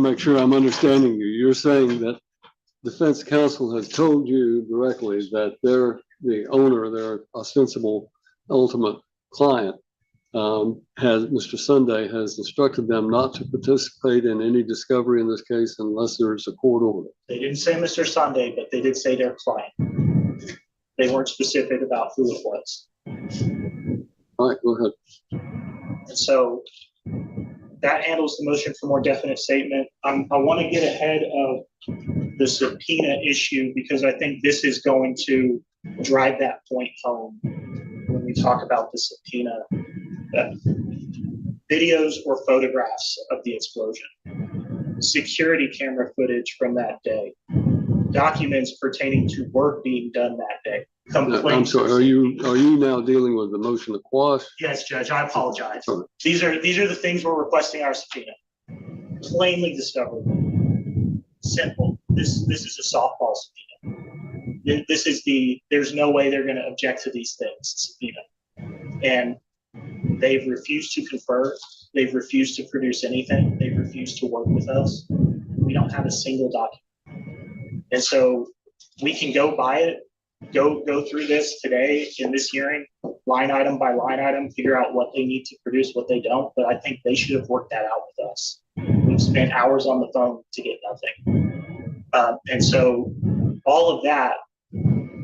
make sure I'm understanding you. You're saying that defense counsel has told you directly that they're the owner, their ostensible ultimate client, Mr. Sunday has instructed them not to participate in any discovery in this case unless there's a court order. They didn't say Mr. Sunday, but they did say their client. They weren't specific about who it was. All right, go ahead. And so that handles the motion for more definite statement. I want to get ahead of the subpoena issue because I think this is going to drive that point home when we talk about the subpoena. Videos or photographs of the explosion, security camera footage from that day, documents pertaining to work being done that day. I'm sorry. Are you now dealing with the motion to quash? Yes, Judge. I apologize. Sorry. These are the things we're requesting our subpoena. Plainly discoverable. Simple. This is a softball subpoena. There's no way they're going to object to these things subpoena. And they've refused to confer. They've refused to produce anything. They've refused to work with us. We don't have a single document. And so we can go by it, go through this today in this hearing, line item by line item, figure out what they need to produce, what they don't. But I think they should have worked that out with us. We've spent hours on the phone to get nothing. And so all of that,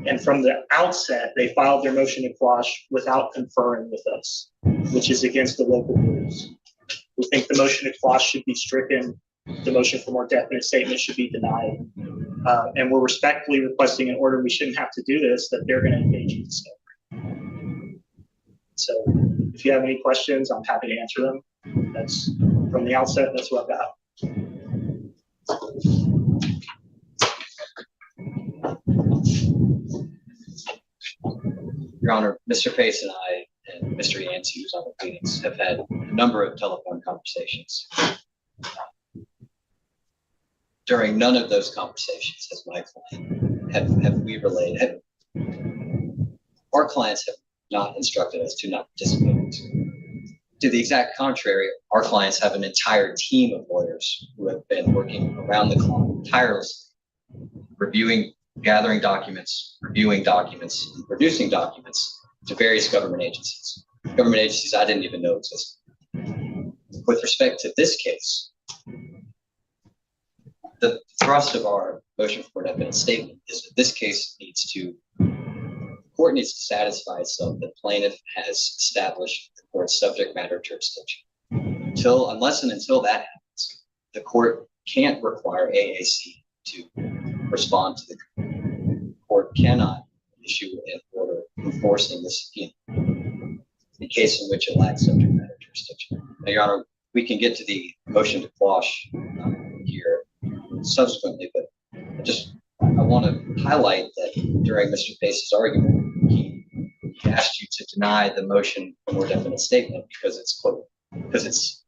and from the outset, they filed their motion to quash without conferring with us, which is against the local rules. We think the motion to quash should be stricken. The motion for more definite statement should be denied. And we're respectfully requesting an order. We shouldn't have to do this, that they're going to engage in discovery. So if you have any questions, I'm happy to answer them. That's from the outset, that's what I've got. Your Honor, Mr. Pace and I and Mr. Yancey, who's on the meetings, have had a number of telephone conversations. During none of those conversations has my client, have we relayed, our clients have not instructed us to not participate. To the exact contrary, our clients have an entire team of lawyers who have been working around the clock tirelessly, gathering documents, reviewing documents, and producing documents to various government agencies I didn't even know existed. With respect to this case, the thrust of our motion for an evidence statement is that this case the court needs to satisfy itself that plaintiff has established the court's subject matter jurisdiction. Unless and until that happens, the court can't require AAC to respond to the court cannot issue an order enforcing the subpoena in case in which it lacks subject matter jurisdiction. Now, Your Honor, we can get to the motion to quash here subsequently, but I want to highlight that during Mr. Pace's argument, he asked you to deny the motion for more definite statement because it's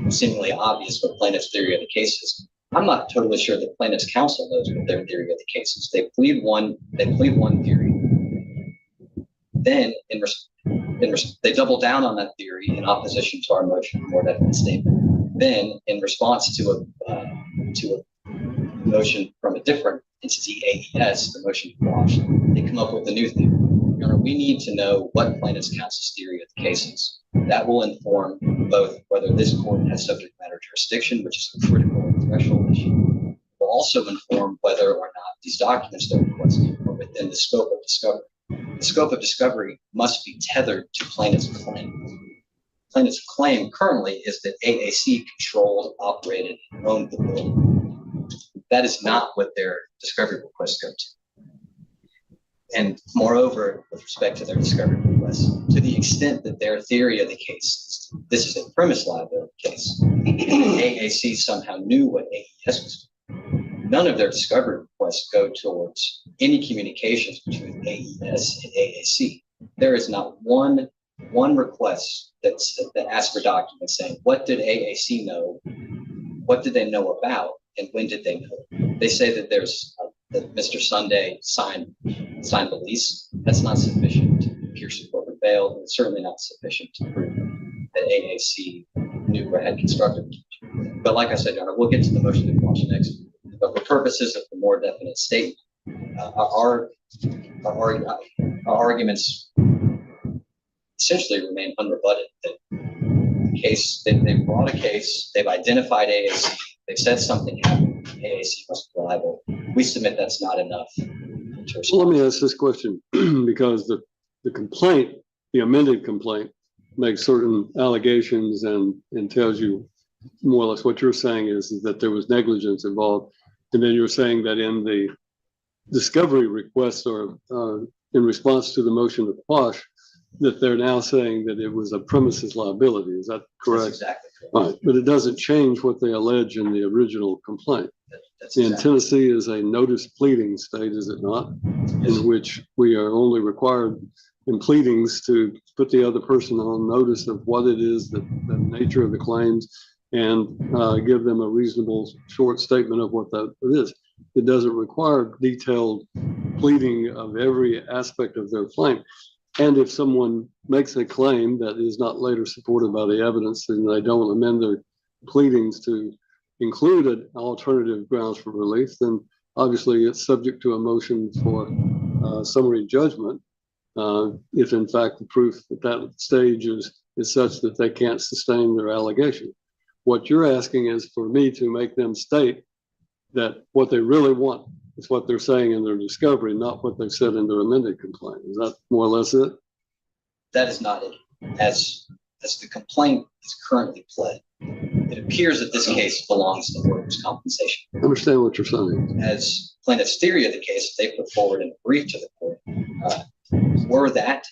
seemingly obvious what plaintiff's theory of the case is. I'm not totally sure that plaintiff's counsel knows what their theory of the case is. They plead one theory. Then they double down on that theory in opposition to our motion for more definite statement. Then in response to a motion from a different entity, AES, the motion to quash, they come up with a new theory. Your Honor, we need to know what plaintiff's counsel's theory of the case is. That will inform both whether this court has subject matter jurisdiction, which is a critical threshold issue. It will also inform whether or not these documents they're requesting are within the scope of discovery. The scope of discovery must be tethered to plaintiff's claim. Plaintiff's claim currently is that AAC controlled, operated, and owned the building. That is not what their discovery requests go to. And moreover, with respect to their discovery requests, to the extent that their theory of the case, this is a premise liability case, AAC somehow knew what AES was doing. None of their discovery requests go towards any communications between AES and AAC. There is not one request that asks for documents saying, what did AAC know? What did they know about? And when did they know? They say that that Mr. Sunday signed the lease. That's not sufficient to pierce the corporate veil. It's certainly not sufficient to prove that AAC knew or had constructed. But like I said, Your Honor, we'll get to the motion to quash next. But for purposes of the more definite statement, our arguments essentially remain unrebutted. That the case, they've brought a case, they've identified AAC, they've said something happened, AAC must be liable. We submit that's not enough to respond. Well, let me ask this question because the complaint, the amended complaint, makes certain allegations and tells you more or less what you're saying is that there was negligence involved. And then you're saying that in the discovery request or in response to the motion to quash, that they're now saying that it was a premises liability. Is that correct? That's exactly correct. Right. But it doesn't change what they allege in the original complaint. That's And exactly. Tennessee is a notice pleading state, is it not? In which we are only required in pleadings to put the other person on notice of what it is, the nature of the claims, and give them a reasonable short statement of what that is. It doesn't require detailed pleading of every aspect of their claim. And if someone makes a claim that is not later supported by the evidence, then they don't amend their pleadings to include an alternative grounds for relief, then obviously it's subject to a motion for summary judgment. If in fact the proof at that stage is such that they can't sustain their allegation. What you're asking is for me to make them state that what they really want is what they're saying in their discovery, not what they've said in their amended complaint. Is that more or less it? That is not it. As the complaint is currently pled, it appears that this case belongs to workers' compensation. I understand what you're saying. As plaintiff's theory of the case, they put forward in a brief to the court, were that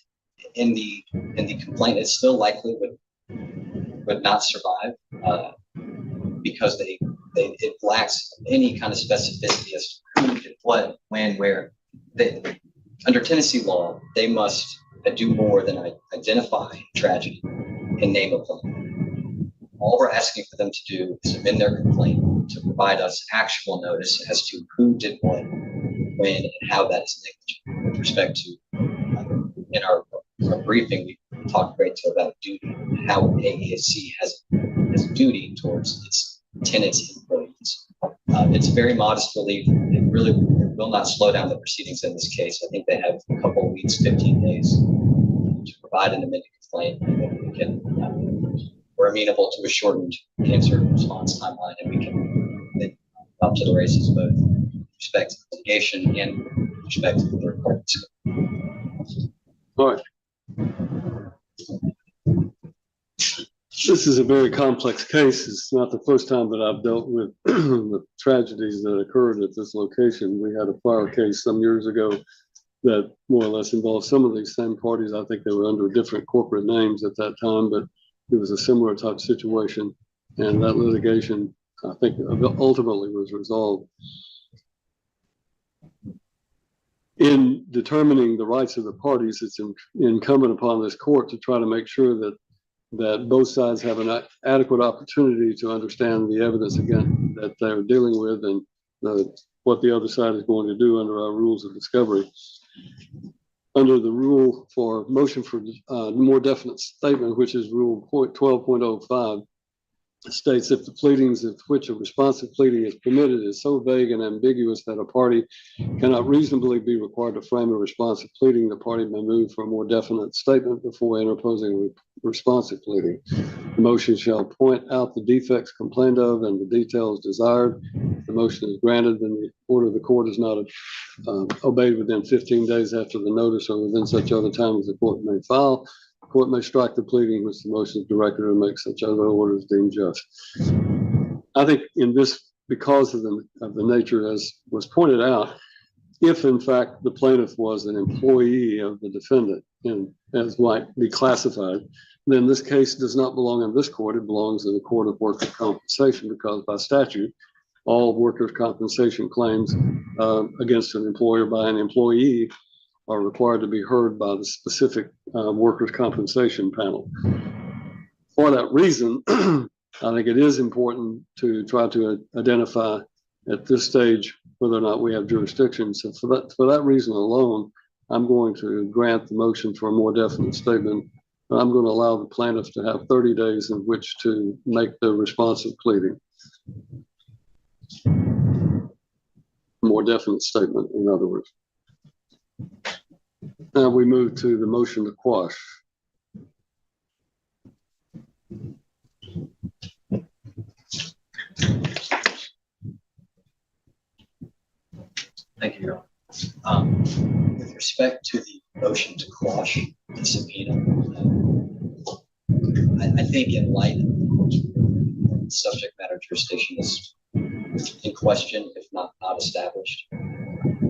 in the complaint, it still likely would not survive because it lacks any kind of specificity as to who did what, when, where. Under Tennessee law, they must do more than identify tragedy and name a plaintiff. All we're asking for them to do is amend their complaint to provide us actual notice as to who did what, when, and how that is negligent. With respect to, in our briefing, we talked a great deal about duty and how AAC has a duty towards its tenants and employees. It's a very modest relief. It really will not slow down the proceedings in this case. I think they have a couple of weeks, 15 days to provide an amended complaint, and then we can, we're amenable to a shortened answer response timeline, and we can up to the races both with respect to litigation and with respect to the third parties. All right. This is a very complex case. It's not the first time that I've dealt with the tragedies that occurred at this location. We had a fire case some years ago that more or less involved some of these same parties. I think they were under different corporate names at that time, but it was a similar type situation. And that litigation, I think, ultimately was resolved. In determining the rights of the parties, it's incumbent upon this court to try to make sure that both sides have an adequate opportunity to understand the evidence again that they're dealing with and what the other side is going to do under our rules of discovery. Under the rule for motion for more definite statement, which is rule 12.05, states if the pleadings of which a responsive pleading is permitted is so vague and ambiguous that a party cannot reasonably be required to frame a responsive pleading, the party may move for a more definite statement before interposing a responsive pleading. The motion shall point out the defects complained of and the details desired. If the motion is granted, then the order of the court is not obeyed within 15 days after the notice or within such other time as the court may file. Court may strike the pleading which the motion is directed or make such other orders deemed just. I think in this, because of the nature as was pointed out, if in fact the plaintiff was an employee of the defendant and as might be classified, then this case does not belong in this court. It belongs in the court of workers' compensation because by statute, all workers' compensation claims against an employer by an employee are required to be heard by the specific workers' compensation panel. For that reason, I think it is important to try to identify at this stage whether or not we have jurisdiction. So for that reason alone, I'm going to grant the motion for a more definite statement. I'm going to allow the plaintiff to have 30 days in which to make the responsive pleading. More definite statement, in other words. Now we move to the motion to quash. Thank you, Your Honor. With respect to the motion to quash the subpoena, I think in light of the subject matter jurisdiction is in question, if not established,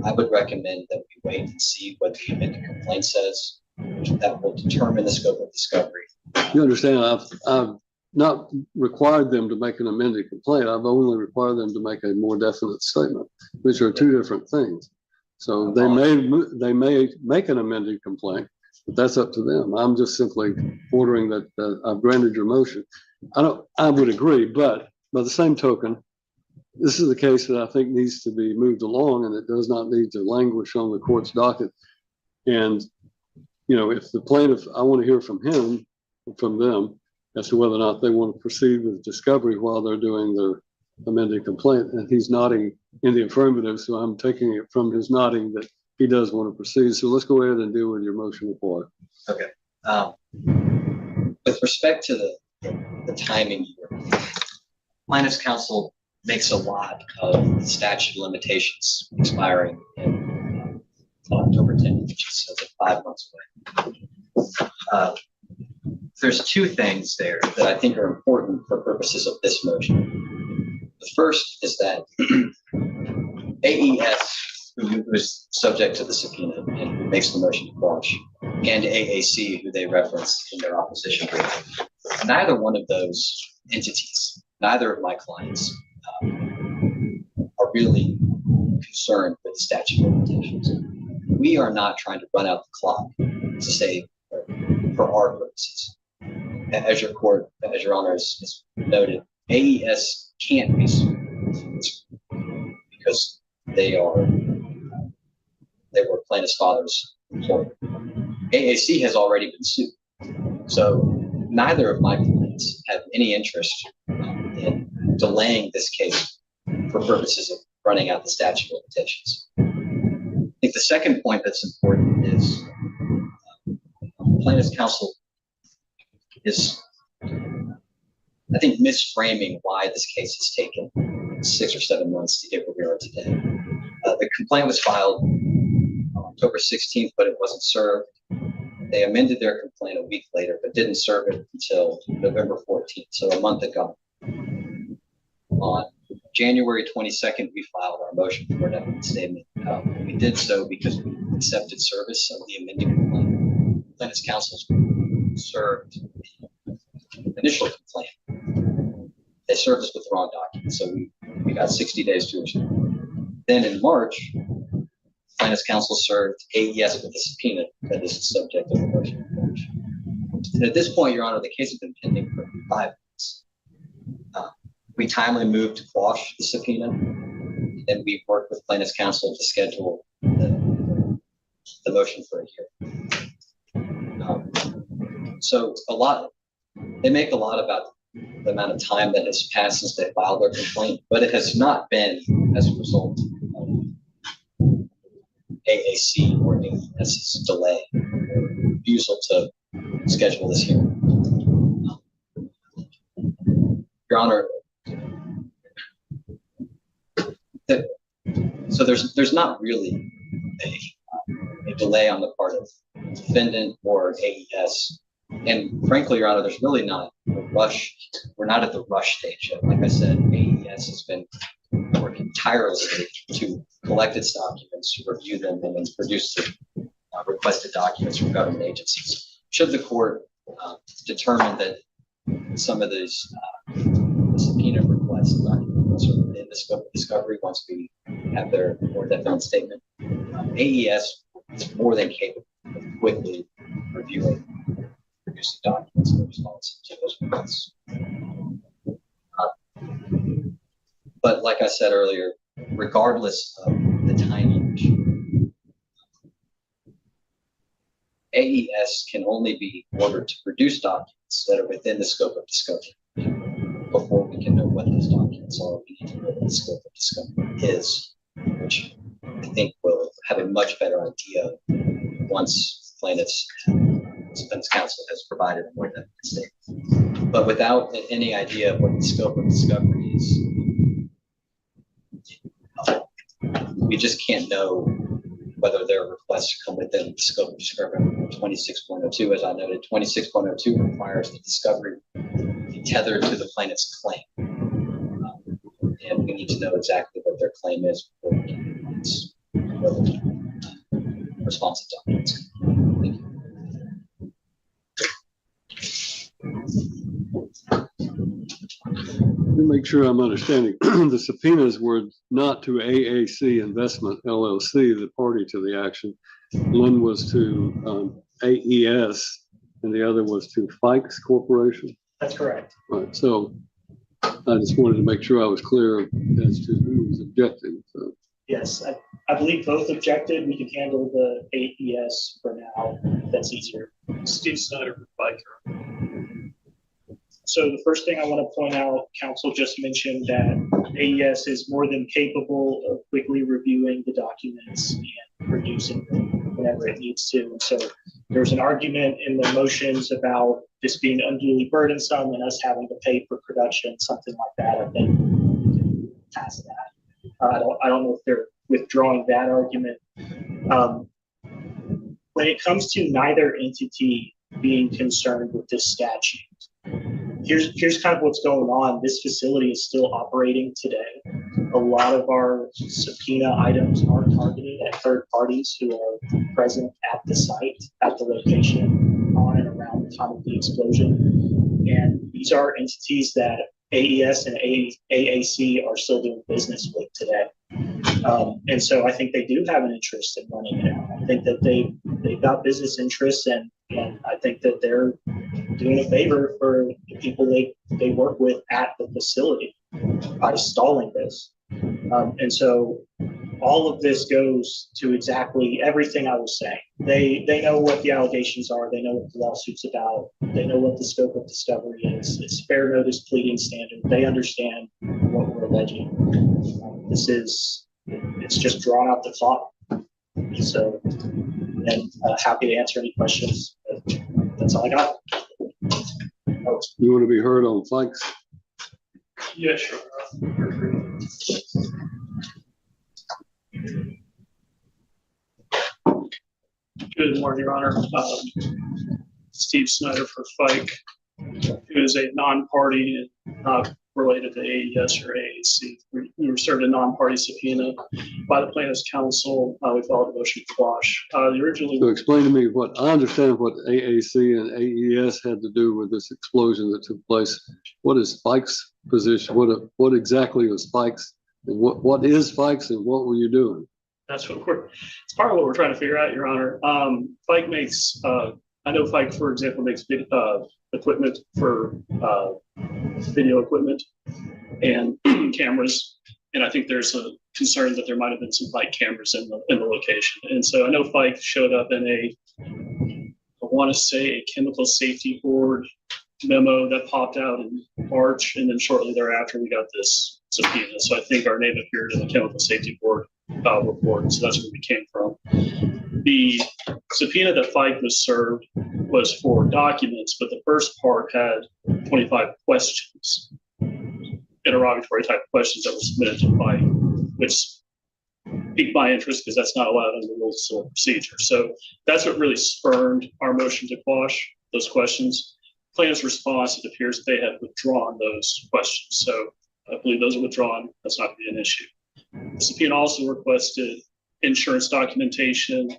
I would recommend that we wait and see what the amended complaint says. That will determine the scope of discovery. You understand, I've not required them to make an amended complaint. I've only required them to make a more definite statement, which are two different things. So they may make an amended complaint, but that's up to them. I'm just simply ordering that I've granted your motion. I would agree, but by the same token, this is the case that I think needs to be moved along, and it does not need to languish on the court's docket. And, you know, if the plaintiff, I want to hear from them, as to whether or not they want to proceed with discovery while they're doing their amended complaint. And he's nodding in the affirmative, so I'm taking it from his nodding that he does want to proceed. So let's go ahead and deal with your motion report. Okay. With respect to the timing here, plaintiff's counsel makes a lot of the statute of limitations expiring in October 10th, which is 5 months away. There's two things there that I think are important for purposes of this motion. The first is that AES, who is subject to the subpoena and who makes the motion to quash, and AAC, who they reference in their opposition brief, neither one of those entities, neither of my clients, are really concerned with the statute of limitations. We are not trying to run out the clock to say for our purposes. As your honor has noted, AES can't be sued because they were plaintiff's father's employer. AAC has already been sued. So neither of my clients have any interest in delaying this case for purposes of running out the statute of limitations. I think the second point that's important is plaintiff's counsel is, I think, misframing why this case has taken 6 or 7 months to get where we are today. The complaint was filed on October 16th, but it wasn't served. They amended their complaint a week later, but didn't serve it until November 14th, so a month ago. On January 22nd, we filed our motion for an evidence statement. We did so because we accepted service of the amended complaint. Plaintiff's counsel served the initial complaint. They served us with the wrong document, so we got 60 days to respond. Then in March, plaintiff's counsel served AES with a subpoena that is the subject of the motion. And at this point, Your Honor, the case has been pending for 5 months. We timely moved to quash the subpoena, and we worked with plaintiff's counsel to schedule the motion for a year. So they make a lot about the amount of time that has passed since they filed their complaint, but it has not been as a result of AAC or AES's delay, refusal to schedule this hearing. Your Honor, so there's not really a delay on the part of defendant or AES. And frankly, Your Honor, there's really not a rush. We're not at the rush stage yet. Like I said, AES has been working tirelessly to collect its documents, review them, and then produce the requested documents from government agencies. Should the court determine that some of these subpoena requests documents are within the scope of discovery once we have their more definite statement, AES is more than capable of quickly reviewing producing documents in response to those requests. But like I said earlier, regardless of the timing issue, AES can only be ordered to produce documents that are within the scope of discovery before we can know what those documents That's all we need to know what the scope of discovery is, which I think we'll have a much better idea once plaintiffs defense counsel has provided a more definite statement. But without any idea of what the scope of discovery is, we just can't know whether their requests come within the scope of discovery. 26.02, as I noted, 26.02 requires the discovery be tethered to the plaintiff's claim. And we need to know exactly what their claim is before we can responsive documents. Thank you. To make sure I'm understanding, the subpoenas were not to AAC Investment LLC, the party to the action. One was to AES, and the other was to Fikes Corporation. That's correct. Right. So I just wanted to make sure I was clear as to who was objecting. So. Yes, I believe both objected. We can handle the AES for now. That's easier. Steve Snyder for Biker. So the first thing I want to point out, counsel just mentioned that AES is more than capable of quickly reviewing the documents and producing them whenever it needs to. And so there's an argument in the motions about this being unduly burdensome and us having to pay for production, something like that. I think we can pass that. I don't know if they're withdrawing that argument. When it comes to neither entity being concerned with this statute, here's kind of what's going on. This facility is still operating today. A lot of our subpoena items are targeted at third parties who are present at the site, at the location, on and around the time of the explosion. And these are entities that AES and AAC are still doing business with today. And so I think they do have an interest in running it out. I think that they've got business interests, and I think that they're doing a favor for the people they work with at the facility by stalling this. And so all of this goes to exactly everything I was saying. They know what the allegations are. They know what the lawsuit's about. They know what the scope of discovery is. It's fair notice pleading standard. They understand what we're alleging. It's just drawn out the clock. So, and happy to answer any questions. That's all I got. You want to be heard on Fikes? Yeah, sure. Good morning, Your Honor. Steve Snyder for Fike, who is a non-party and not related to AES or AAC. We were served a non-party subpoena by the plaintiff's counsel. We filed a motion to quash. So explain to me what I understand what AAC and AES had to do with this explosion that took place. What is Fikes' position? What exactly was Fikes? And what is Fikes and what were you doing? That's what it's part of what we're trying to figure out, Your Honor. Fike makes, I know Fike, for example, makes equipment for video equipment and cameras. And I think there's a concern that there might have been some Fike cameras in the location. And so I know Fike showed up in I want to say a chemical safety board memo that popped out in March. And then shortly thereafter, we got this subpoena. So I think our name appeared in the chemical safety board report. So that's where we came from. The subpoena that Fike was served was for documents, but the first part had 25 questions, interrogatory type questions that were submitted to Fike, which piqued my interest because that's not allowed under the rules of civil procedure. So that's what really spurred our motion to quash those questions. Plaintiff's response, it appears that they had withdrawn those questions. So I believe those are withdrawn. That's not going to be an issue. The subpoena also requested insurance documentation,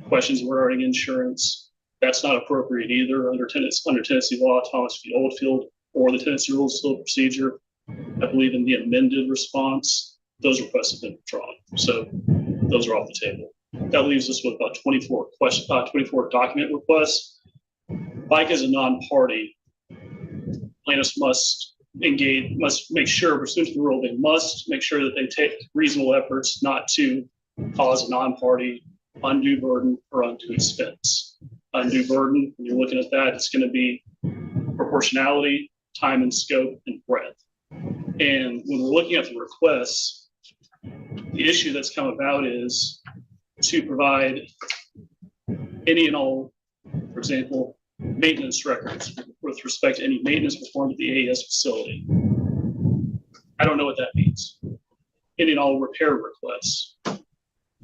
questions regarding insurance. That's not appropriate either under Tennessee law, Thomas v. Oldfield, or the Tennessee rules of civil procedure. I believe in the amended response, those requests have been withdrawn. So those are off the table. That leaves us with about 24 document requests. Fike as a non-party, plaintiffs must make sure, pursuant to the rule, they must make sure that they take reasonable efforts not to cause a non-party undue burden or undue expense. Undue burden, when you're looking at that, it's going to be proportionality, time and scope, and breadth. And when we're looking at the requests, the issue that's come about is to provide any and all, for example, maintenance records with respect to any maintenance performed at the AES facility. I don't know what that means. Any and all repair requests.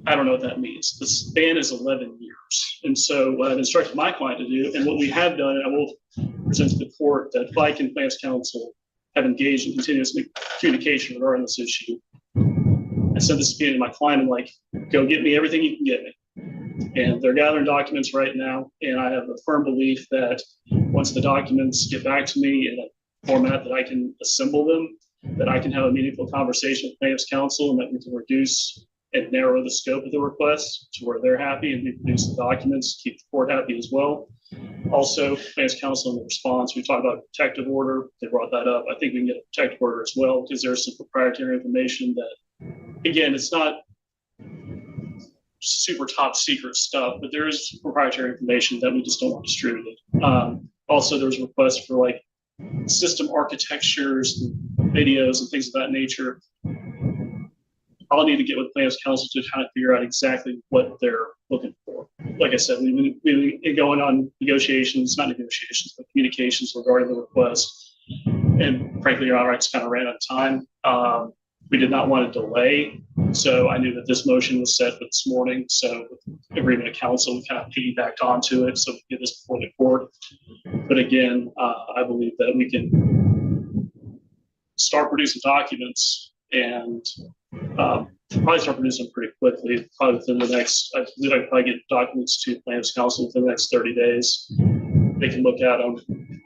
I don't know what that means. The span is 11 years. And so what I've instructed my client to do, and what we have done, and I will present to the court, that FICE and Plaintiffs' Counsel have engaged in continuous communication regarding this issue. I sent this subpoena to my client and like, go get me everything you can get me. And they're gathering documents right now. And I have a firm belief that once the documents get back to me in a format that I can assemble them, that I can have a meaningful conversation with Plaintiffs' Counsel and that we can reduce and narrow the scope of the request to where they're happy and we produce the documents, keep the court happy as well. Also, Plaintiffs' Counsel in the response, we talked about a protective order. They brought that up. I think we can get a protective order as well because there's some proprietary information that, again, it's not super top secret stuff, but there is proprietary information that we just don't want distributed. Also, there's requests for like system architectures, and videos, and things of that nature. I'll need to get with Plaintiffs' Counsel to kind of figure out exactly what they're looking for. Like I said, we've been going on negotiations, not negotiations, but communications regarding the request. And frankly, Your Honor, I just kind of ran out of time. We did not want to delay. So I knew that this motion was set for this morning. So with agreement of counsel, we kind of piggybacked onto it. So we get this before the court. But again, I believe that we can start producing documents and probably start producing them pretty quickly. Probably within the next, I believe I can probably get documents to Plaintiffs' Counsel within the next 30 days. They can look at them.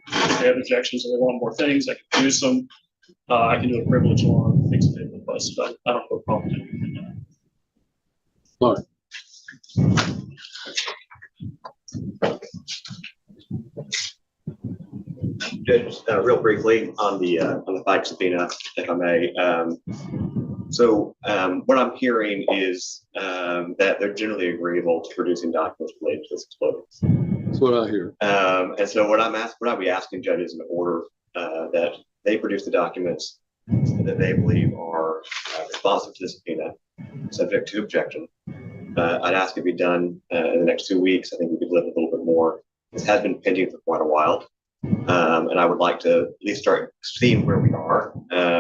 If they have objections or they want more things, I can produce them. I can do a privilege on things that they've requested. I don't have a problem doing that. All right. Judge, real briefly on the FICE subpoena, if I may. What I'm hearing is that they're generally agreeable to producing documents related to this explosion. That's what I hear. And so what I'll be asking judges in order that they produce the documents that they believe are responsive to the subpoena, subject to objection. I'd ask it be done in the next 2 weeks. I think we could live a little bit more. This has been pending for quite a while. And I would like to at least start seeing where we are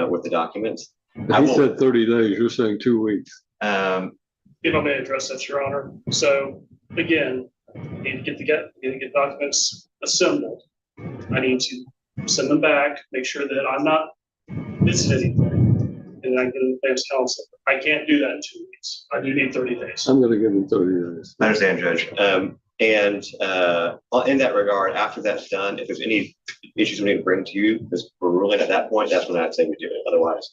with the documents. He said 30 days. You're saying 2 weeks. If I may address that, Your Honor. So again, I need to get documents assembled. I need to send them back, make sure that I'm not missing anything, and I get in the Plaintiffs' Counsel. I can't do that in 2 weeks. I do need 30 days. I'm going to give him 30 days. I understand, Judge. In that regard, after that's done, if there's any issues we need to bring to you, because we're ruling at that point, that's when I'd say we do it. Otherwise,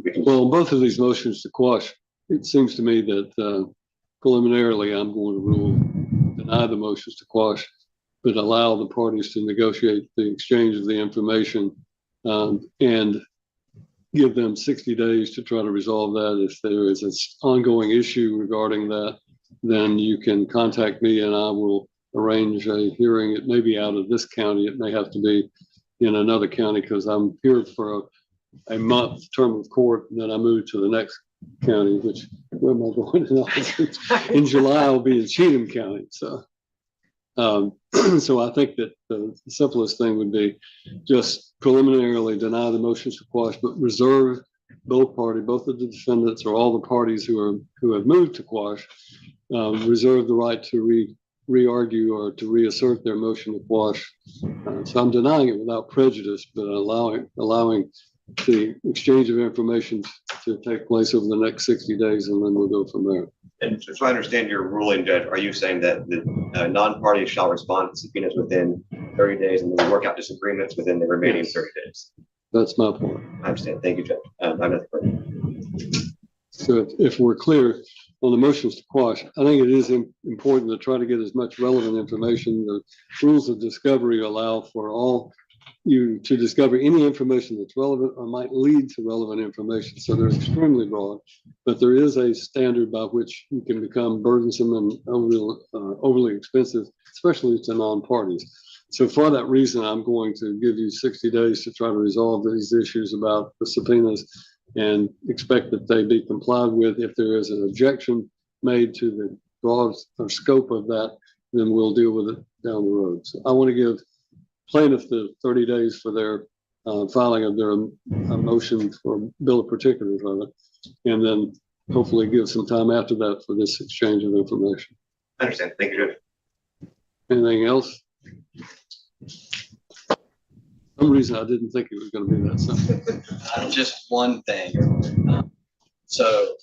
we can. Well, both of these motions to quash, it seems to me that preliminarily I'm going to deny the motions to quash, but allow the parties to negotiate the exchange of the information and give them 60 days to try to resolve that. If there is an ongoing issue regarding that, then you can contact me and I will arrange a hearing. It may be out of this county. It may have to be in another county because I'm here for a month term of court, and then I move to the next county, which where am I going? In July, I'll be in Cheatham County. So I think that the simplest thing would be just preliminarily deny the motions to quash, but reserve both of the defendants or all the parties who have moved to quash, reserve the right to re-argue or to reassert their motion to quash. So I'm denying it without prejudice, but allowing the exchange of information to take place over the next 60 days, and then we'll go from there. And so I understand your ruling, Judge. Are you saying that the non-parties shall respond to subpoenas within 30 days and then work out disagreements within the remaining 30 days? That's my point. I understand. Thank you, Judge. I have nothing further. So if we're clear on the motions to quash, I think it is important to try to get as much relevant information. The rules of discovery allow for all you to discover any information that's relevant or might lead to relevant information. So they're extremely broad, but there is a standard by which you can become burdensome and overly expensive, especially to non-parties. So for that reason, I'm going to give you 60 days to try to resolve these issues about the subpoenas and expect that they be complied with. If there is an objection made to the broad or scope of that, then we'll deal with it down the road. So I want to give plaintiff the 30 days for their filing of their motion for bill of particulars of it, and then hopefully give some time after that for this exchange of information. I understand. Thank you, Judge. Anything else? For some reason I didn't think it was going to be that simple. Just one thing. So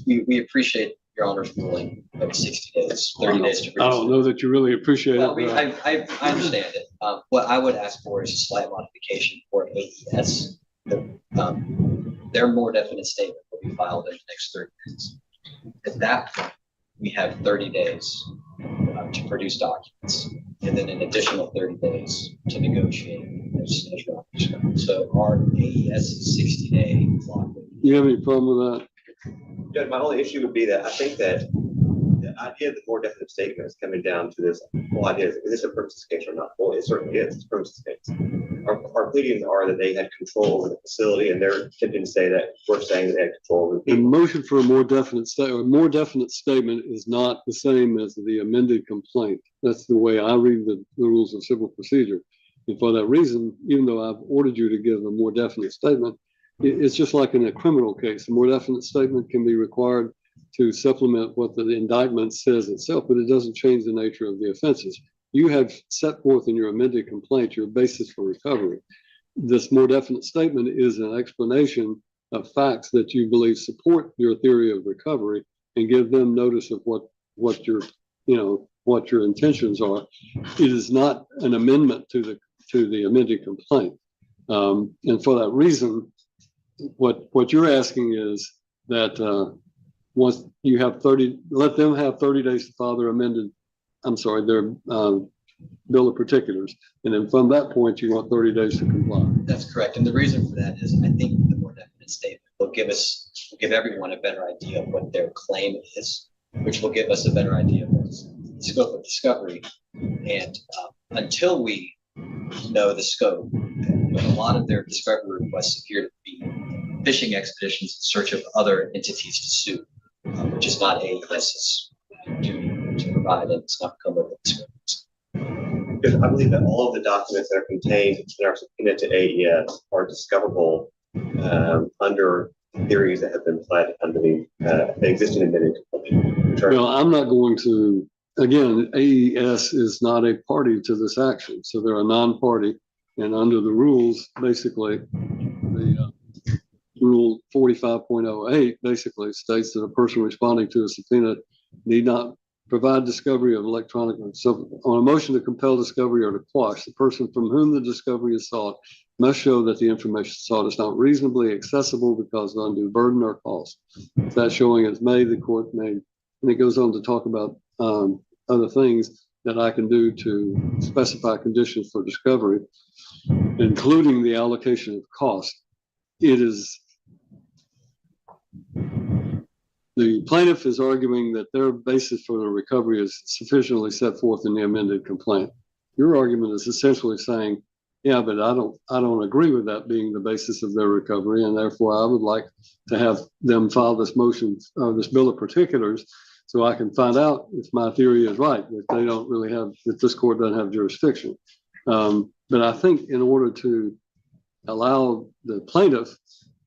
we appreciate Your Honor's ruling of 60 days, 30 days to. I don't know that you really appreciate Well, it. I understand it. What I would ask for is a slight modification for AES. Their more definite statement will be filed in the next 30 days. At that point, we have 30 days to produce documents, and then an additional 30 days to negotiate. So our AES 60-day clock. You have any problem with that? Judge, my only issue would be that I think that the idea of the more definite statement is coming down to this whole idea: is this a premises case or not? Well, it certainly is. It's a premises case. Our pleadings are that they had control over the facility, and they're attempting to say that we're saying that they had control over the The people. motion for a more definite statement is not the same as the amended complaint. That's the way I read the rules of civil procedure. And for that reason, even though I've ordered you to give a more definite statement, it's just like in a criminal case. A more definite statement can be required to supplement what the indictment says itself, but it doesn't change the nature of the offenses. You have set forth in your amended complaint your basis for recovery. This more definite statement is an explanation of facts that you believe support your theory of recovery and give them notice of what your intentions are. It is not an amendment to the amended complaint. And for that reason, what you're asking is that once you have 30, let them have 30 days to file their their bill of particulars. And then from that point, you want 30 days to comply. That's correct. And the reason for that is I think the more definite statement will give everyone a better idea of what their claim is, which will give us a better idea of the scope of discovery. And until we know the scope, a lot of their discovery requests appear to be fishing expeditions in search of other entities to sue, which is not AES's duty to provide, and it's not incumbent on discoveries. Because I believe that all of the documents that are contained in our subpoena to AES are discoverable under theories that have been pled under the existing amended complaint. Well, I'm not going to, again, AES is not a party to this action. So they're a non-party. And under the rules, basically, the rule 45.08 basically states that a person responding to a subpoena need not provide discovery of electronic. So on a motion to compel discovery or to quash, the person from whom the discovery is sought must show that the information sought is not reasonably accessible because of undue burden or cost. If that showing is made, the court may, and it goes on to talk about other things that I can do to specify conditions for discovery, including the allocation of cost. It is, the plaintiff is arguing that their basis for the recovery is sufficiently set forth in the amended complaint. Your argument is essentially saying, yeah, but I don't agree with that being the basis of their recovery, and therefore I would like to have them file this motion, this bill of particulars, so I can find out if my theory is right, that they don't really have, that this court doesn't have jurisdiction. But I think in order to allow the plaintiff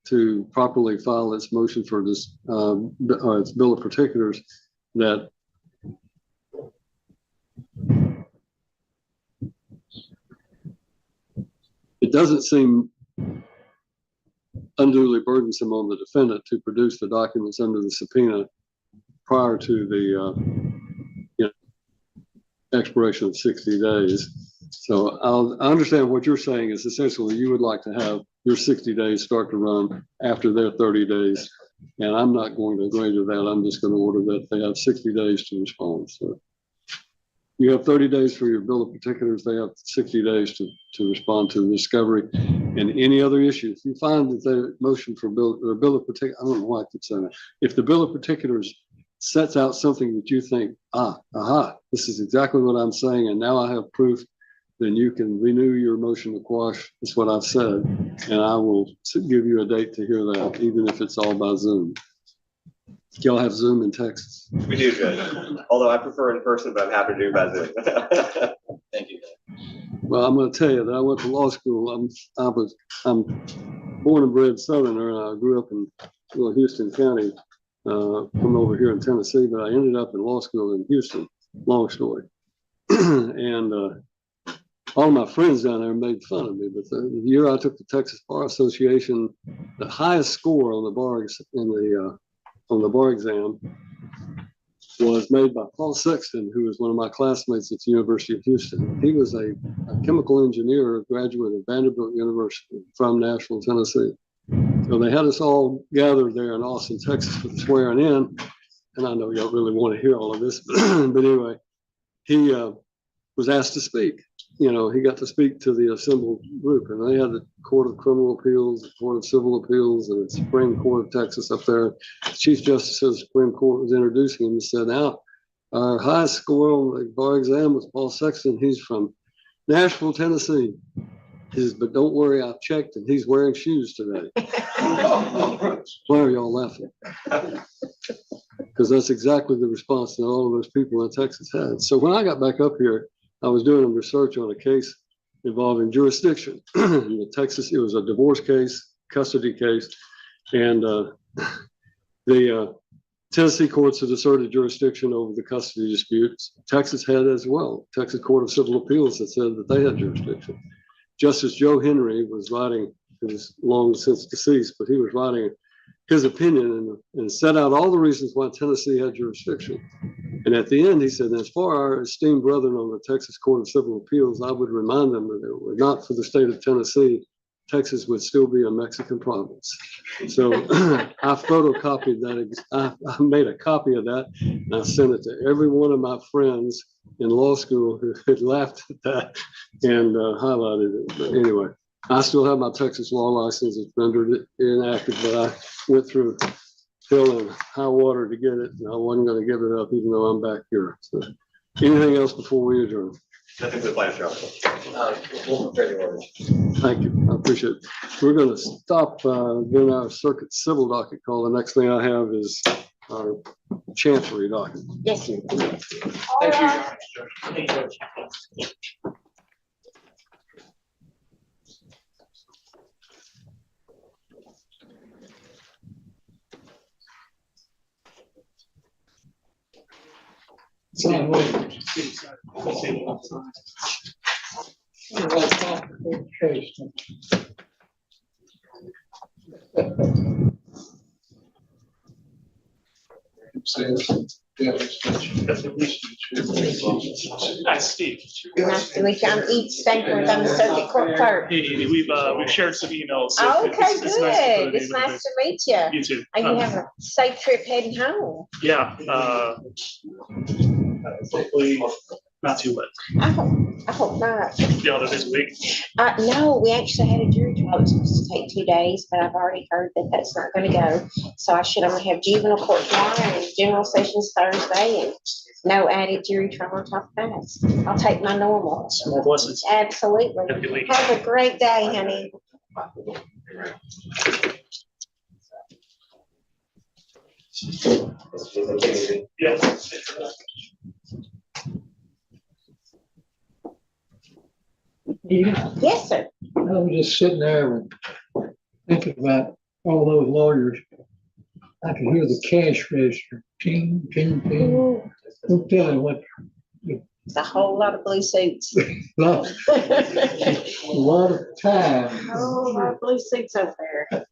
to properly file its motion for this, its bill of particulars, that it doesn't seem unduly burdensome on the defendant to produce the documents under the subpoena prior to the expiration of 60 days. So I understand what you're saying is essentially you would like to have your 60 days start to run after their 30 days. And I'm not going to agree to that. I'm just going to order that they have 60 days to respond. So you have 30 days for your bill of particulars. They have 60 days to respond to the discovery and any other issues. If you find that the motion for bill of particulars, I don't know why I keep saying that. If the bill of particulars sets out something that you think, this is exactly what I'm saying, and now I have proof, then you can renew your motion to quash. That's what I've said, and I will give you a date to hear that, even if it's all by Zoom. Y'all have Zoom in Texas? We do, Judge. Although I prefer in person, but I'm happy to do by Zoom. Thank you. Well, I'm going to tell you that I went to law school. I'm born and bred Southerner, and I grew up in Houston County, from over here in Tennessee, but I ended up in law school in Houston. Long story. And all my friends down there made fun of me. But the year I took the Texas Bar Association, the highest score on the bar exam was made by Paul Sexton, who was one of my classmates at the University of Houston. He was a chemical engineer, a graduate of Vanderbilt University from Nashville, Tennessee. So they had us all gathered there in Austin, Texas for the swearing in. And I know y'all really want to hear all of this, but anyway, he was asked to speak. He got to speak to the assembled group, and they had the Court of Criminal Appeals, the Court of Civil Appeals, and the Supreme Court of Texas up there. The Chief Justice of the Supreme Court was introducing him and said, now, our highest score on the bar exam was Paul Sexton. He's from Nashville, Tennessee. He says, but don't worry, I've checked, and he's wearing shoes today. Why are y'all laughing? Because that's exactly the response that all of those people in Texas had. So when I got back up here, I was doing research on a case involving jurisdiction. In Texas, it was a divorce case, custody case, and the Tennessee courts had asserted jurisdiction over the custody disputes. Texas had as well. Texas Court of Civil Appeals had said that they had jurisdiction. Justice Joe Henry was writing, he was long since deceased, but he was writing his opinion and set out all the reasons why Tennessee had jurisdiction. And at the end, he said, as for our esteemed brethren on the Texas Court of Civil Appeals, I would remind them that if it were not for the state of Tennessee, Texas would still be a Mexican province. So I photocopied that. I made a copy of that, and I sent it to every one of my friends in law school who had laughed at that and highlighted it. But anyway, I still have my Texas law license. It's rendered inactive, but I went through hell and high water to get it, and I wasn't going to give it up, even though I'm back here. So, anything else before we adjourn? Nothing to the plan, Charles. We'll prepare the order. Thank you. I appreciate it. We're going to stop doing our circuit civil docket call. The next thing I have is our chancery docket. Yes, sir. Thank you. Thank you. That's Steve. Nice to meet you. I'm Eve Stanford. I'm the circuit court clerk. We've shared some emails. So Okay, it's nice to put a good. It's name in nice to meet you. You too. And you have a safe trip heading home. Yeah. Hopefully not too wet. I hope not. Y'all know this week. No, we actually had a jury trial. It's supposed to take 2 days, but I've already heard that that's not going to go. So I should only have juvenile court tomorrow and general sessions Thursday, and no added jury trial on top of that. I'll take my normal. More blessings. Absolutely. Have a good week. Have a great day, honey. Yeah. Yes, sir. I was just sitting there and thinking about all those lawyers. I could hear the cash register, ting, ting, ting. Ooh, Don't tell you what, it's a whole lot of blue suits. a lot of time. Oh, my blue suits over there.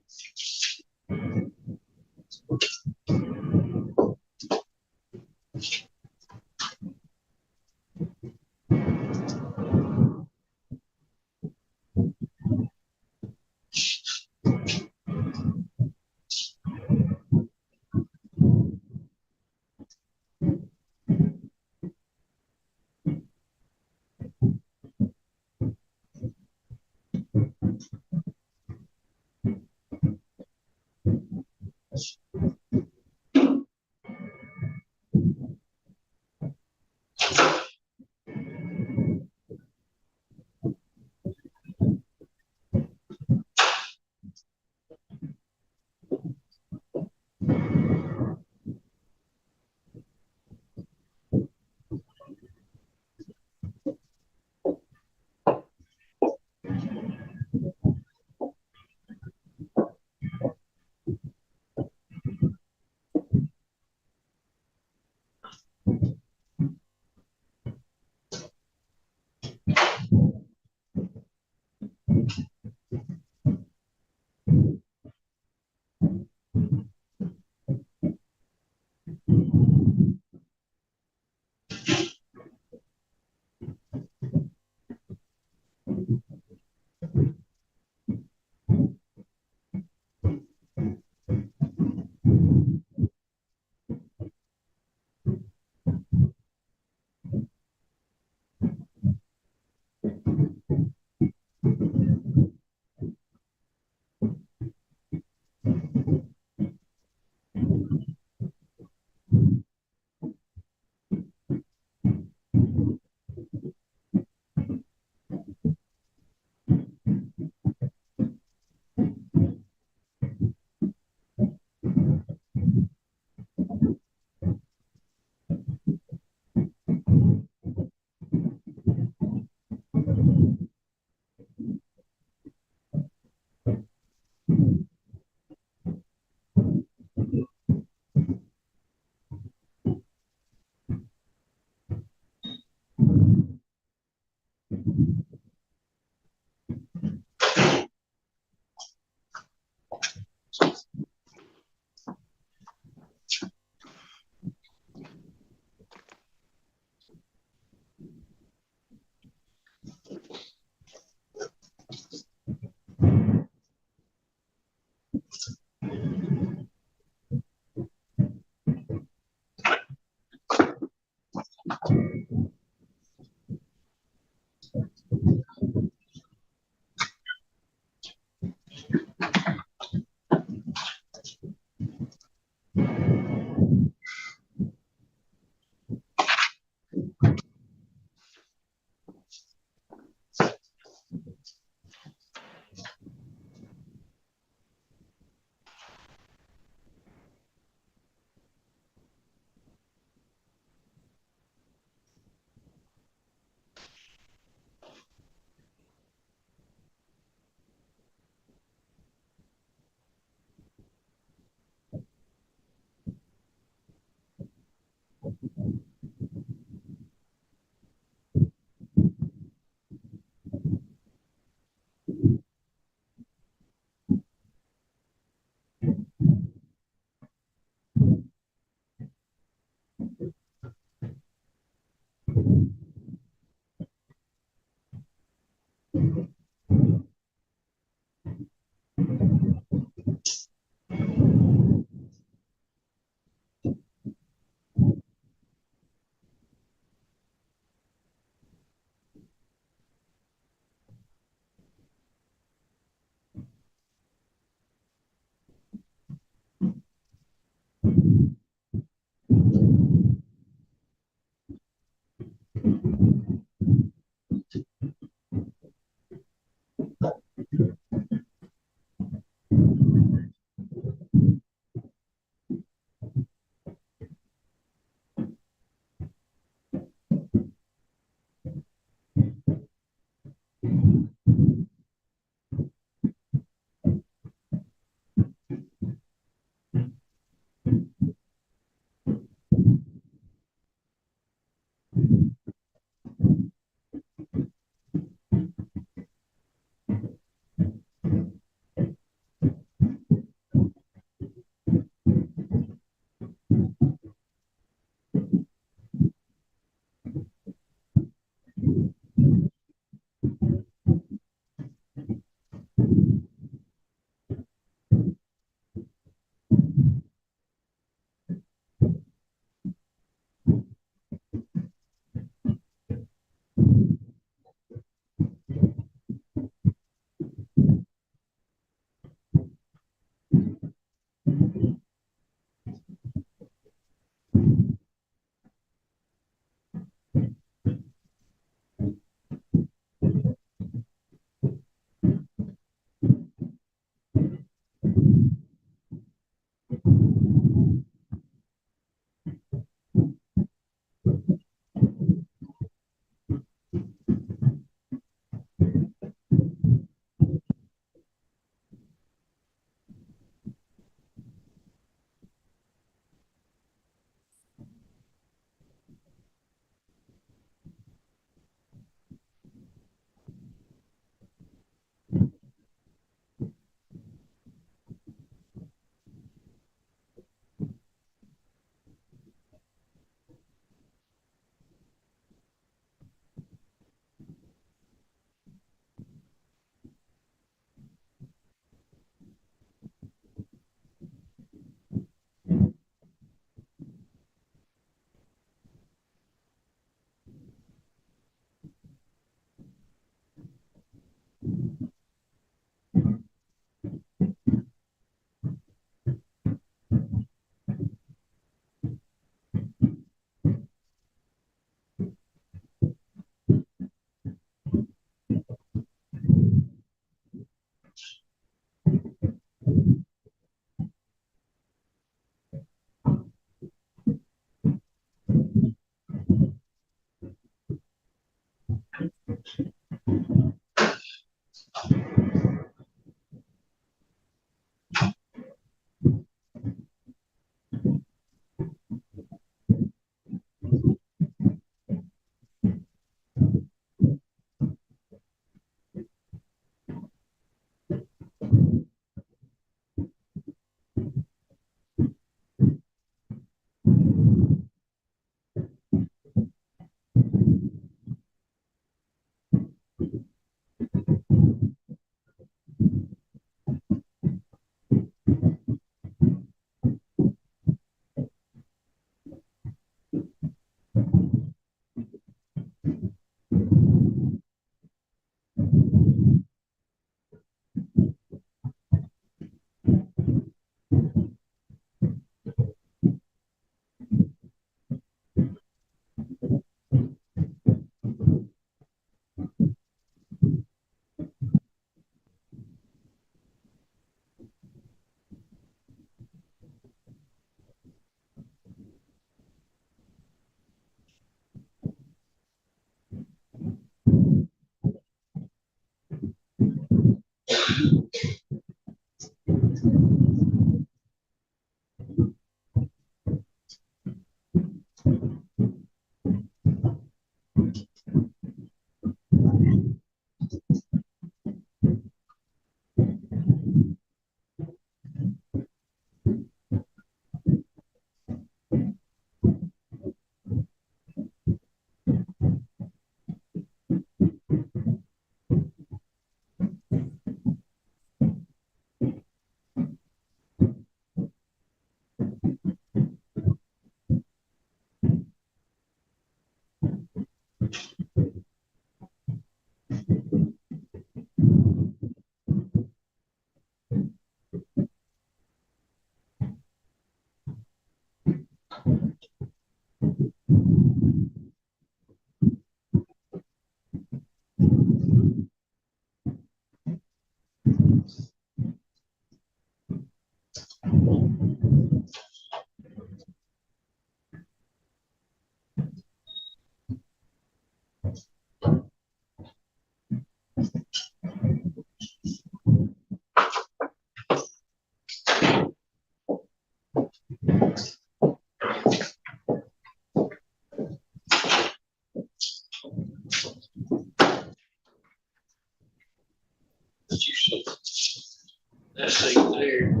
That's thing there.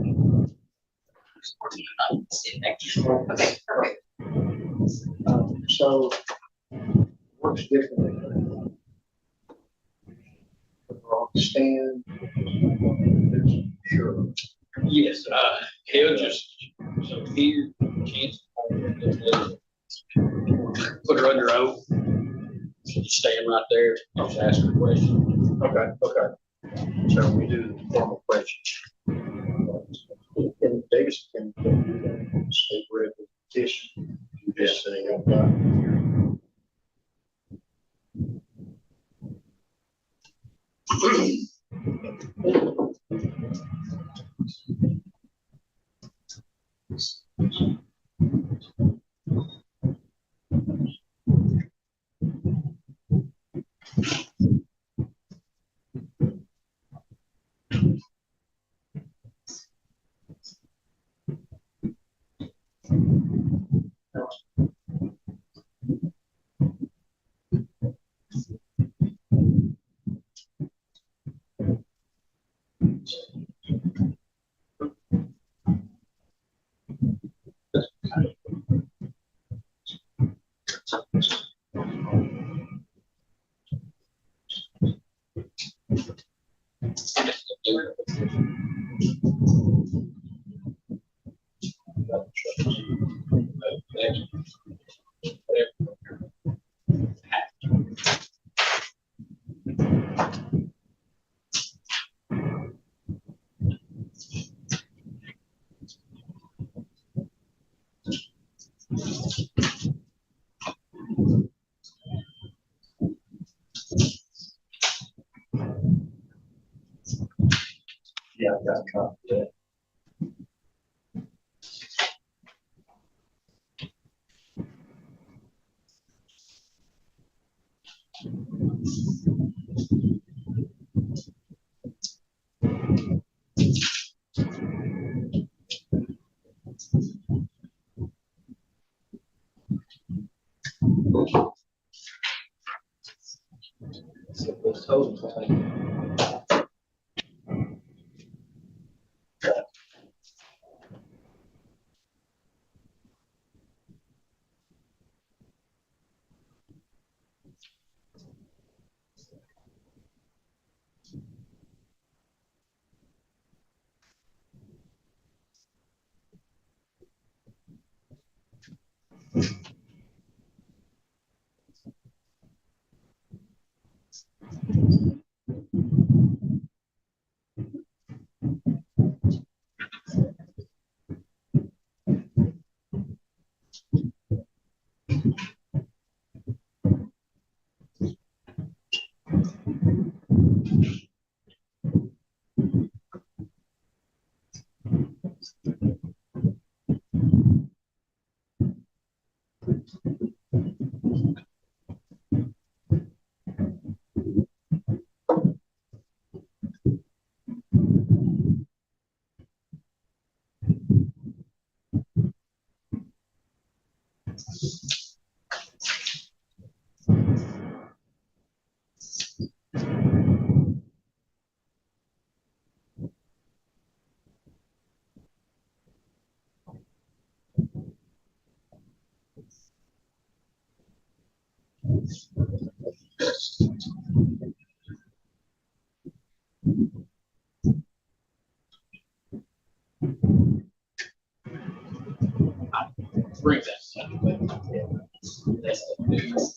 Okay, perfect. So works differently. On the stand. Sure. Yes, he'll just, so here, chance. Put her under oath. She's staying right there, just ask her a question. Okay, okay. So we do the formal questions. And Davis can do that state repetition. You just say, yeah, I've got a copy of that. So what's total? Bring that. That's the news.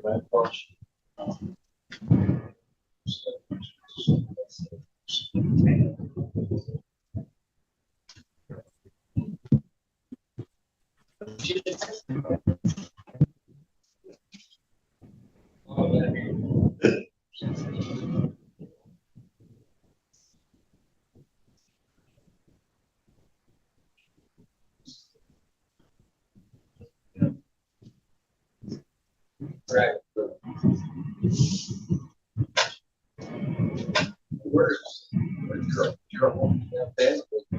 that part. Right. Where's your home? Yeah,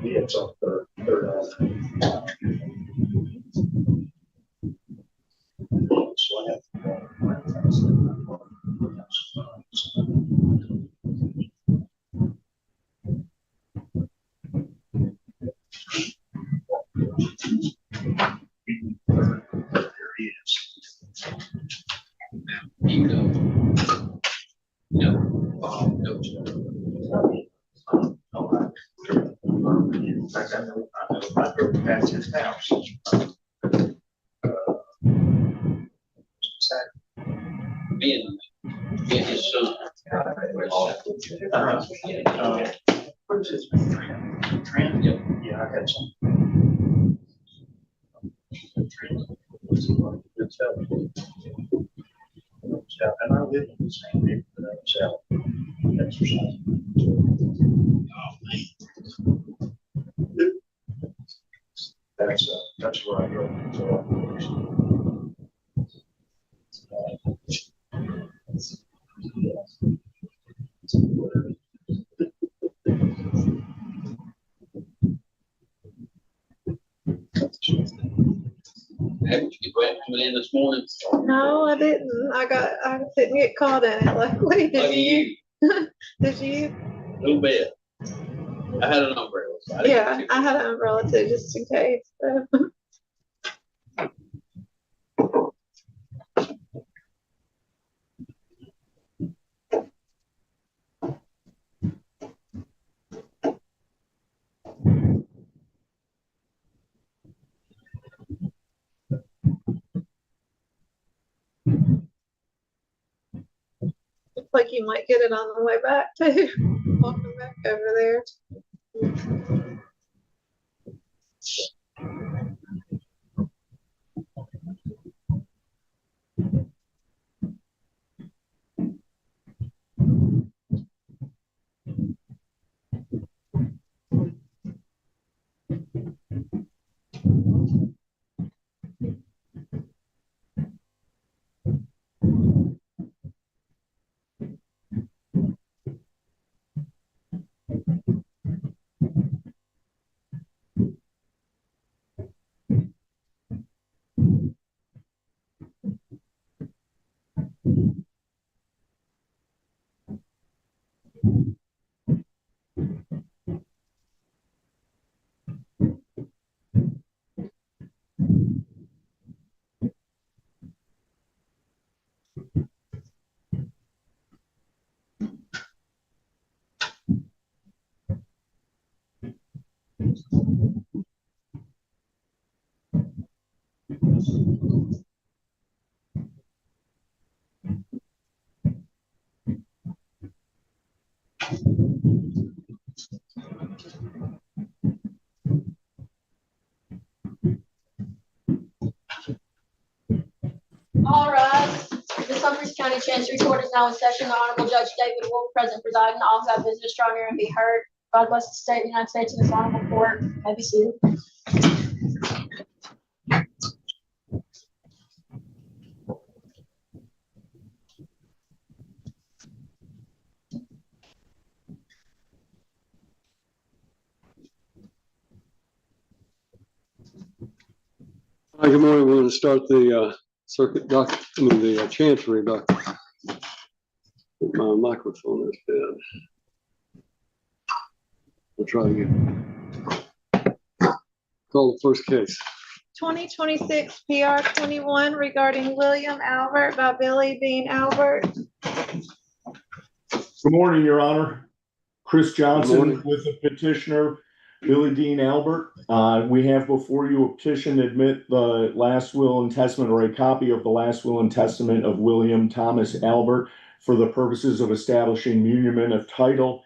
it's on third eye. There he is. You know. No. No. In fact, I know, I drove past his house. Me and his son. What's his name? Trent? Yep. Yeah, I had some. Good stuff. Yeah, and I live in the same neighborhood, so exercise. That's where I go. So, Haven't you get back coming in this morning? No, I didn't. I didn't get caught in it. Luckily, did Lucky you? Did you? A little bit. I had an umbrella. So I didn't Yeah, get too I had an umbrella too, just in case. So. Looks like you might get it on the way back too. Walking back over there. All right, the Summers County Chancery Court is now in session. The Honorable Judge David Wolf, present presiding, all who have business drawn near and be heard. God bless the state of the United States and this honorable court. May be seated. Hi, good morning. We're going to start the the chancery docket. My microphone is dead. We'll try again. Call the first case. 2026 PR 21 regarding William Albert by Billy Dean Albert. Good morning, Your Honor. Chris Johnson with the petitioner. Billy Dean Albert, we have before you a petition to admit the last will and testament, or a copy of the last will and testament of William Thomas Albert for the purposes of establishing muniment of title.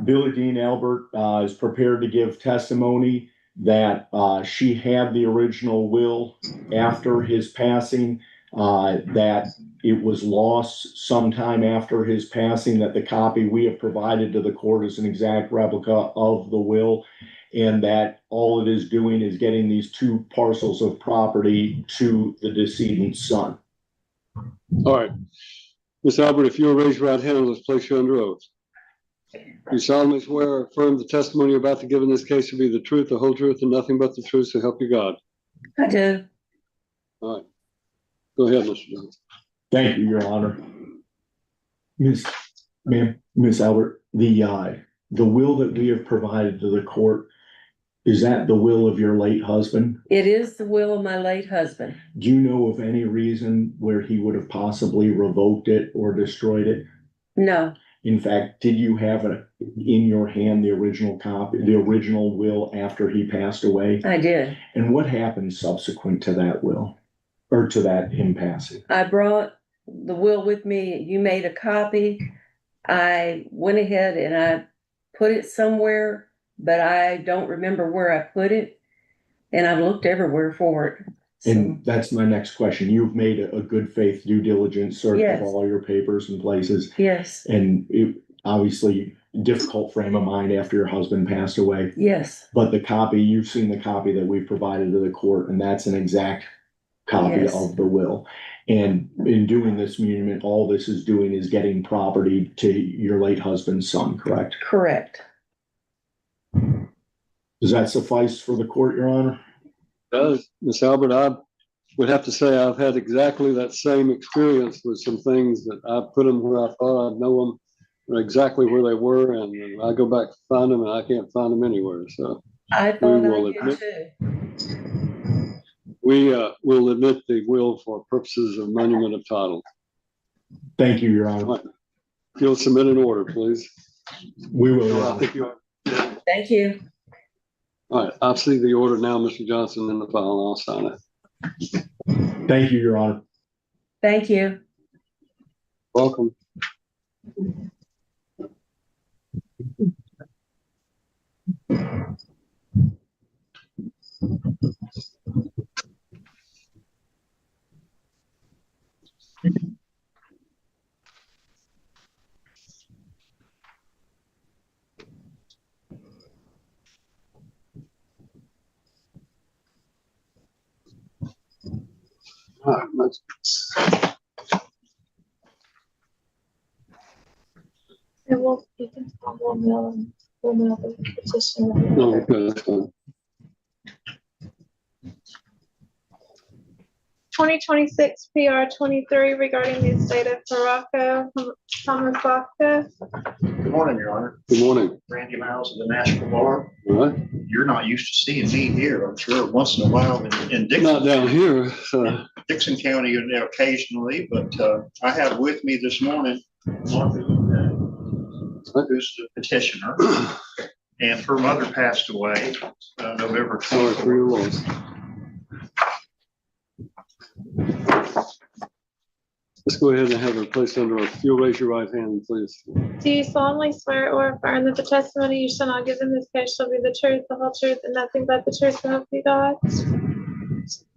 Billy Dean Albert is prepared to give testimony that she had the original will after his passing, that it was lost sometime after his passing, that the copy we have provided to the court is an exact replica of the will, and that all it is doing is getting these two parcels of property to the decedent's son. All right. Ms. Albert, if you'll raise your right hand, let's place you under oath. You solemnly swear or affirm the testimony you're about to give in this case to be the truth, the whole truth, and nothing but the truth, so help you God. I do. All right. Go ahead, Mr. Johnson. Thank you, Your Honor. Miss Albert, the will that we have provided to the court, is that the will of your late husband? It is the will of my late husband. Do you know of any reason where he would have possibly revoked it or destroyed it? No, In fact, did you have in your hand the original copy, the original will after he passed away? I did. And what happened subsequent to that will, or to that him passing? I brought the will with me. You made a copy. I went ahead and I put it somewhere, but I don't remember where I put it. And I've looked everywhere for it. So, And that's my next question. You've made a good faith due diligence search Yes. of all your papers and places. yes, And it obviously difficult frame of mind after your husband passed away. yes, But the copy, you've seen the copy that we've provided to the court, and that's an exact copy Yes. of the will. And in doing this muniment, all this is doing is getting property to your late husband's son, correct? correct. Does that suffice for the court, Your Honor? Ms. Albert, I would have to say I've had exactly that same experience with some things that I put them where I thought I'd know them, exactly where they were, and I go back to find them and I can't find them anywhere. So I thought I will did admit- too. we will admit the will for purposes of monument of title. Thank you, Your Honor. If you'll submit an order, please. We will. Your I Honor. think you are. Thank you. All right, I'll see the order now, Mr. Johnson, in the file, and I'll sign it. Thank you, Your Honor. Thank you. Welcome. All right, And you can, we'll mail the petition. no, okay, that's fine. 2026 PR 23 regarding the estate of Morocco, Thomas Baka. Good morning, Your Honor. Good morning. Randy Miles of the Nashville Bar. All right, You're not used to seeing me here, I'm sure, once in a while in not Dixon, down here, so. Dixon County occasionally, but I have with me this morning Martha, who's the petitioner, and her mother passed away November Sorry for 24th. your loss. Let's go ahead and have her placed under oath. If you'll raise your right hand, please. Do you solemnly swear or affirm that the testimony you shall not give in this case shall be the truth, the whole truth, and nothing but the truth, so help you God?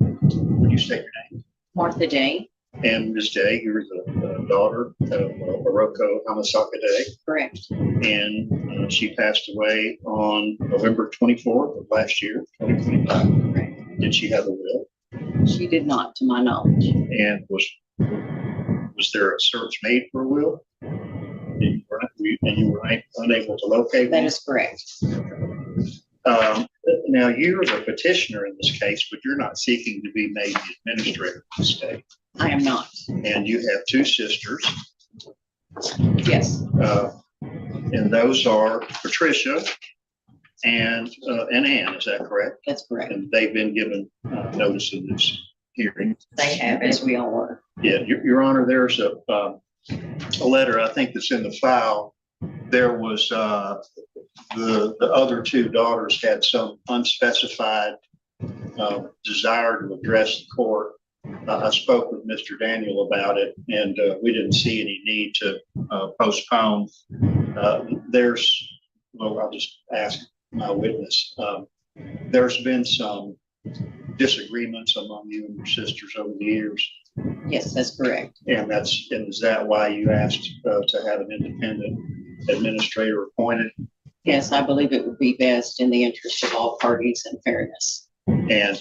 Would you state your name? Martha Day, And Ms. Day, you're the daughter of Morocco Hamasaka Day, correct. and she passed away on November 24th of last year, 2025. Correct. Did she have a will? She did not, to my knowledge. And was there a search made for a will? And you were unable to locate That one? is correct. Now, you're the petitioner in this case, but you're not seeking to be made the administrator of the state. I am not. And you have two sisters, Yes, and those are Patricia and Ann, is that correct? that's correct. And they've been given notice of this hearing. They have, as we all were. Yeah, Your Honor, there's a letter, I think that's in the file. There was the other two daughters had some unspecified desire to address the court. I spoke with Mr. Daniel about it, and we didn't see any need to postpone. I'll just ask my witness. There's been some disagreements among you and your sisters over the years. Yes, that's correct. And is that why you asked to have an independent administrator appointed? Yes, I believe it would be best in the interest of all parties and fairness. And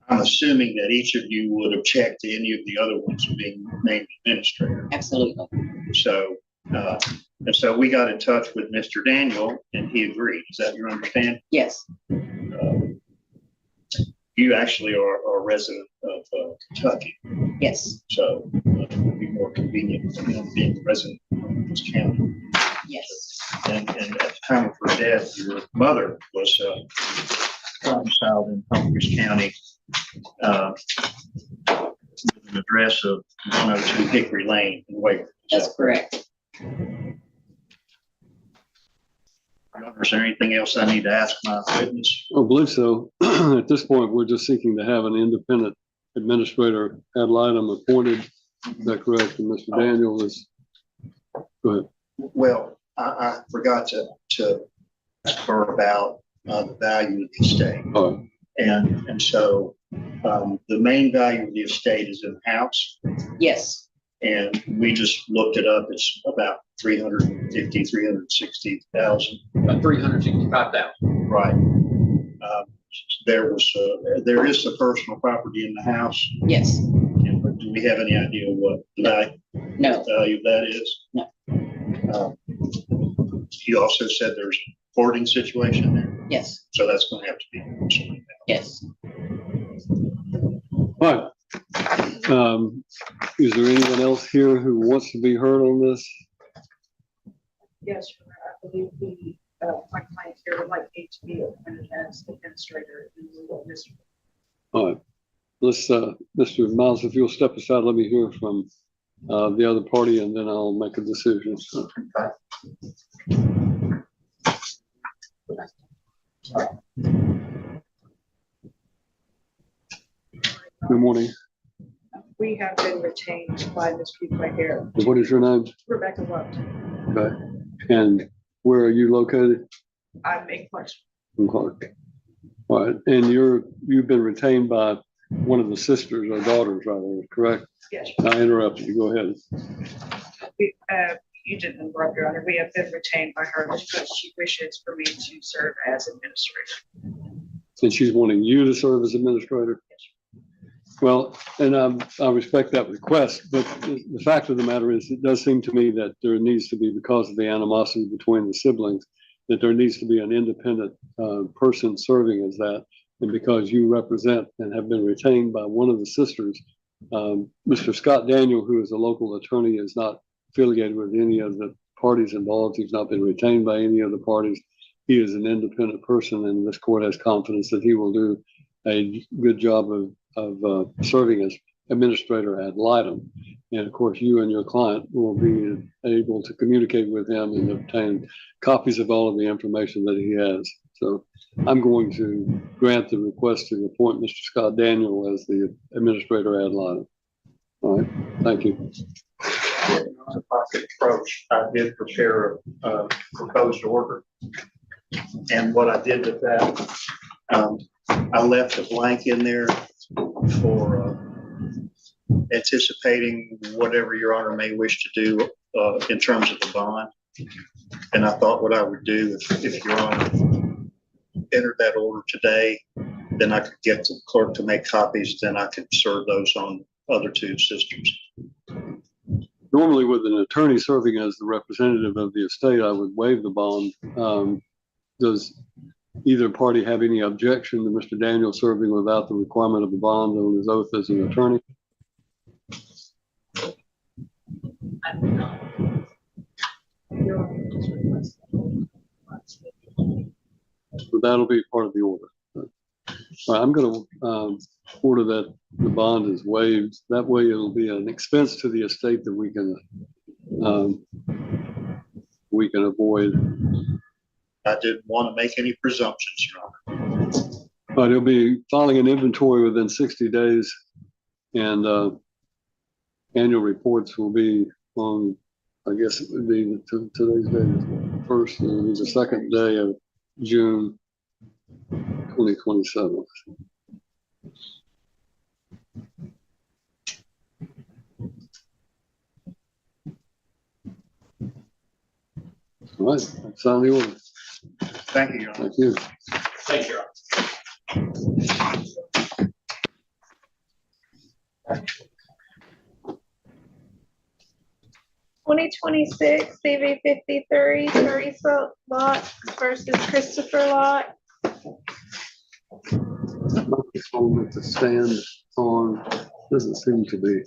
I'm assuming that each of you would object to any of the other ones being named administrator. Absolutely. So, and so we got in touch with Mr. Daniel and he agreed. Is that your understanding? Yes. You actually are a resident of Kentucky. Yes. So it would be more convenient for him being a resident of this county. Yes. And at the time of her death, your mother was domiciled in Humphreys County with an address of 102 Hickory Lane in Waverly. That's correct. Is there anything else I need to ask my witness? I believe so. At this point, we're just seeking to have an independent administrator ad litem appointed. Is that correct? And Mr. Daniel is, go ahead. Well, I forgot to ask her about the value of the estate. All right. And so the main value of the estate is in the house. Yes. And we just looked it up. It's about 360,000. About 365,000. Right. There is the personal property in the house. Yes. But do we have any idea what the value of that is? No. You also said there's a hoarding situation there. Yes. So that's going to have to be. Yes. All right. Is there anyone else here who wants to be heard on this? Yes, I believe my client here would like me to be appointed as administrator in lieu of Mr. All right. Let's, Mr. Miles, if you'll step aside, let me hear from the other party and then I'll make a decision. Good morning. We have been retained by Ms. People here. What is your name? Rebecca Love. Okay. And where are you located? I'm in Clark. In Clark. All right. And you've been retained by one of the sisters or daughters, rather, correct? Yes. I interrupted you. Go ahead. You didn't interrupt, Your Honor. We have been retained by her because she wishes for me to serve as administrator. And she's wanting you to serve as administrator? Well, and I respect that request, but the fact of the matter is, it does seem to me that there needs to be, because of the animosity between the siblings, that there needs to be an independent person serving as that. And because you represent and have been retained by one of the sisters, Mr. Scott Daniel, who is a local attorney, is not affiliated with any of the parties involved. He's not been retained by any of the parties. He is an independent person, and this court has confidence that he will do a good job of serving as administrator ad litem. And of course, you and your client will be able to communicate with him and obtain copies of all of the information that he has. So I'm going to grant the request to appoint Mr. Scott Daniel as the administrator ad litem. All right, thank you. Approach, I did prepare a proposed order. And what I did with that, I left a blank in there for anticipating whatever Your Honor may wish to do in terms of the bond. And I thought what I would do if Your Honor entered that order today, then I could get the clerk to make copies, then I could serve those on other two sisters. Normally with an attorney serving as the representative of the estate, I would waive the bond. Does either party have any objection to Mr. Daniel serving without the requirement of a bond on his oath as an attorney? So that'll be part of the order. I'm going to order that the bond is waived. That way it'll be an expense to the estate that we can we can avoid. I didn't want to make any presumptions, Your Honor. But he'll be filing an inventory within 60 days, and annual reports will be on, I guess it would be today's date is what, first, and it was the second day of June 2027. All right, sign the order. Thank you, Your Honor. Thank you. Thank you, Your Honor. 2026 CV 53 Teresa Lott versus Christopher Lott. Microphone at the stand on doesn't seem to be.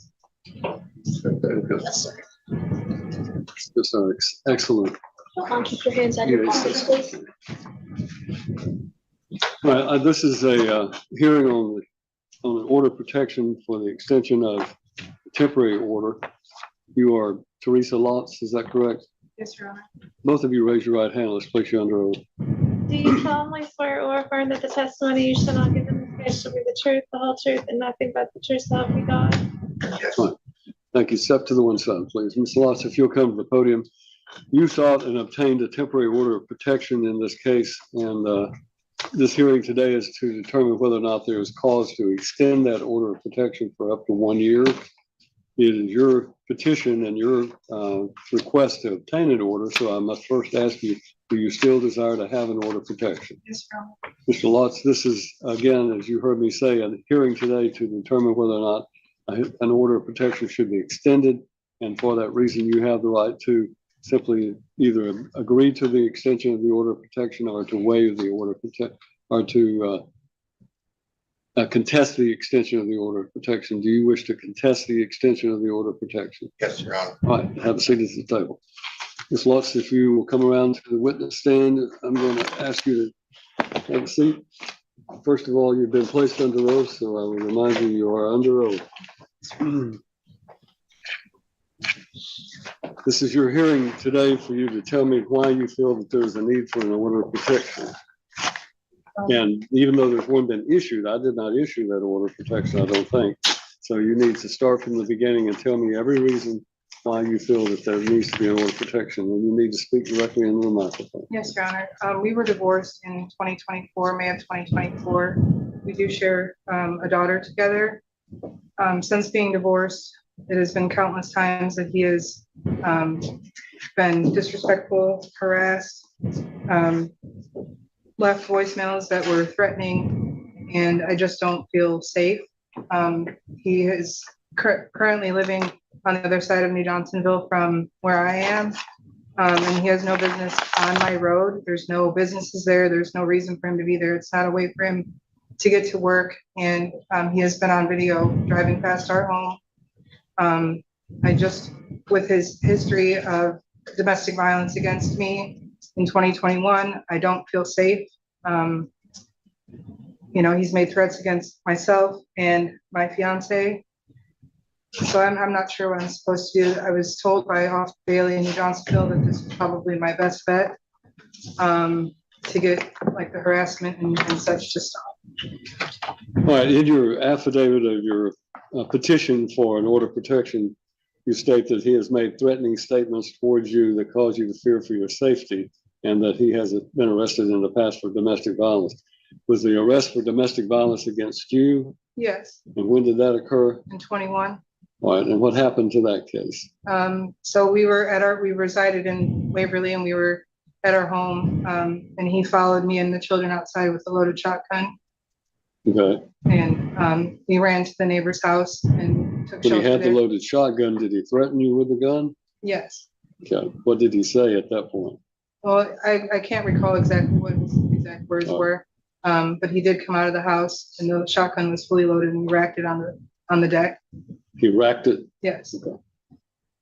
Okay. Yes, sir. Just excellent. Keep your hands on your pockets, please. All right, this is a hearing on an order of protection for the extension of a temporary order. You are Teresa Lotz, is that correct? Yes, Your Honor. Both of you raise your right hand. Let's place you under oath. Do you solemnly swear or affirm that the testimony you shall not give in this case shall be the truth, the whole truth, and nothing but the truth, so help you God? Yes. Fine. Thank you. Step to the one side, please. Ms. Lotz, if you'll come to the podium. You sought and obtained a temporary order of protection in this case, and this hearing today is to determine whether or not there is cause to extend that order of protection for up to 1 year. It is your petition and your request to obtain an order, so I must first ask you, do you still desire to have an order of protection? Yes, Your Honor. Mr. Lotz, this is, again, as you heard me say, a hearing today to determine whether or not an order of protection should be extended, and for that reason, you have the right to simply either agree to the extension of the order of protection or to waive the order of protection, or to contest the extension of the order of protection. Do you wish to contest the extension of the order of protection? Yes, Your Honor. All right, have a seat at the table. Ms. Lutz, if you will come around to the witness stand, I'm going to ask you to have a seat. First of all, you've been placed under oath, so I will remind you, you are under oath. This is your hearing today for you to tell me why you feel that there's a need for an order of protection. And even though there's one been issued, I did not issue that order of protection, I don't think. So you need to start from the beginning and tell me every reason why you feel that there needs to be an order of protection. And you need to speak directly into the microphone. Yes, Your Honor. We were divorced in 2024, May of 2024. We do share a daughter together. Since being divorced, it has been countless times that he has been disrespectful, harassed, left voicemails that were threatening, and I just don't feel safe. He is currently living on the other side of New Johnsonville from where I am, and he has no business on my road. There's no businesses there. There's no reason for him to be there. It's not a way for him to get to work, and he has been on video driving past our home. With his history of domestic violence against me in 2021, I don't feel safe. He's made threats against myself and my fiance. So I'm not sure what I'm supposed to do. I was told by Officer Bailey in New Johnsonville that this was probably my best bet to get like the harassment and such to stop. All right, in your affidavit of your petition for an order of protection, you state that he has made threatening statements towards you that cause you to fear for your safety, and that he has been arrested in the past for domestic violence. Was the arrest for domestic violence against you? Yes. And when did that occur? In 21. All right, and what happened to that case? So we resided in Waverly, and we were at our home, and he followed me and the children outside with a loaded shotgun. Okay. And we ran to the neighbor's house and took shelter When he had there. the loaded shotgun, did he threaten you with the gun? Yes. Okay. What did he say at that point? Well, I can't recall exactly what his exact words were, but he did come out of the house, and the shotgun was fully loaded, and he racked it on the deck. He racked it? Yes. Okay.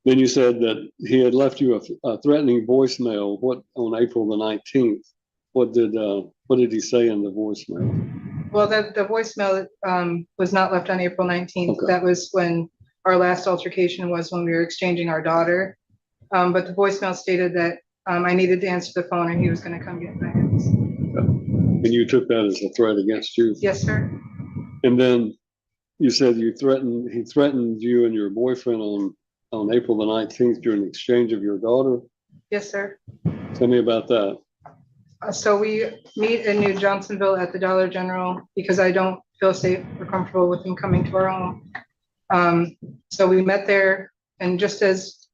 Then you said that he had left you a threatening voicemail. What, on April the 19th? What did he say in the voicemail? Well, the voicemail was not left on April 19th. Okay. That was when our last altercation was, when we were exchanging our daughter. But the voicemail stated that I needed to answer the phone, or he was going to come get my ex. And you took that as a threat against you? Yes, sir. And then you said he threatened you and your boyfriend on April the 19th during the exchange of your daughter? Yes, sir. Tell me about that. So we meet in New Johnsonville at the Dollar General because I don't feel safe or comfortable with him coming to our home. So we met there, and just as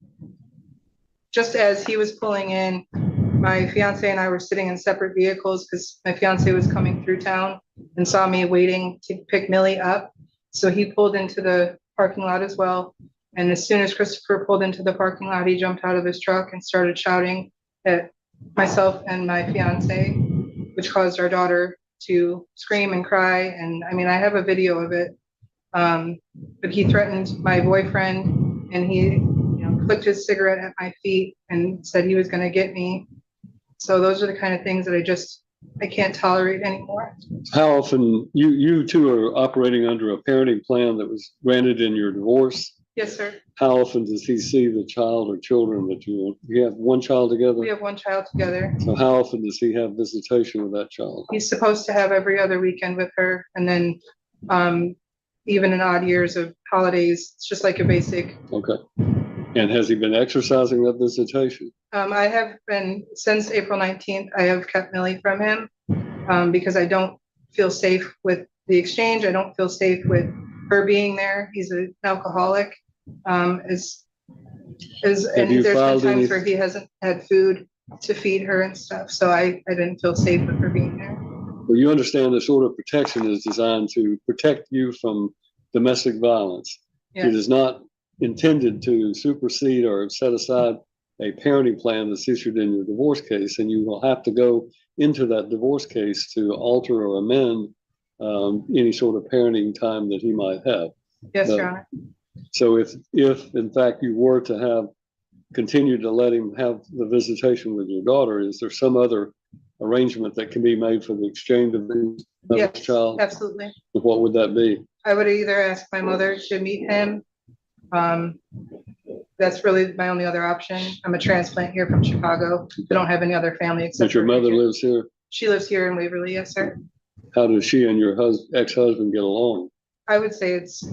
he was pulling in, my fiance and I were sitting in separate vehicles because my fiance was coming through town and saw me waiting to pick Millie up. So he pulled into the parking lot as well. And as soon as Christopher pulled into the parking lot, he jumped out of his truck and started shouting at myself and my fiance, which caused our daughter to scream and cry. And I mean, I have a video of it. But he threatened my boyfriend, and he, flicked his cigarette at my feet and said he was going to get me. So those are the kind of things that I can't tolerate anymore. How often, you two are operating under a parenting plan that was granted in your divorce? Yes, sir. How often does he see the child or children that you have one child together? We have one child together. So how often does he have visitation with that child? He's supposed to have every other weekend with her. And then even in odd years of holidays, it's just like a basic. Okay. And has he been exercising that visitation? I have been, since April 19th, I have kept Millie from him because I don't feel safe with the exchange. I don't feel safe with her being there. He's an alcoholic. And there's been times where he hasn't had food to feed her and stuff. So I didn't feel safe with her being there. Well, you understand this order of protection is designed to protect you from domestic violence. Yes. It is not intended to supersede or set aside a parenting plan that's issued in your divorce case, and you will have to go into that divorce case to alter or amend any sort of parenting time that he might have. Yes, Your Honor. So if in fact you were to have continued to let him have the visitation with your daughter, is there some other arrangement that can be made for the exchange of the child? Absolutely. What would that be? I would either ask my mother to meet him. That's really my only other option. I'm a transplant here from Chicago. I don't have any other family except. But your mother lives here? She lives here in Waverly, yes, sir. How does she and your ex-husband get along? I would say it's,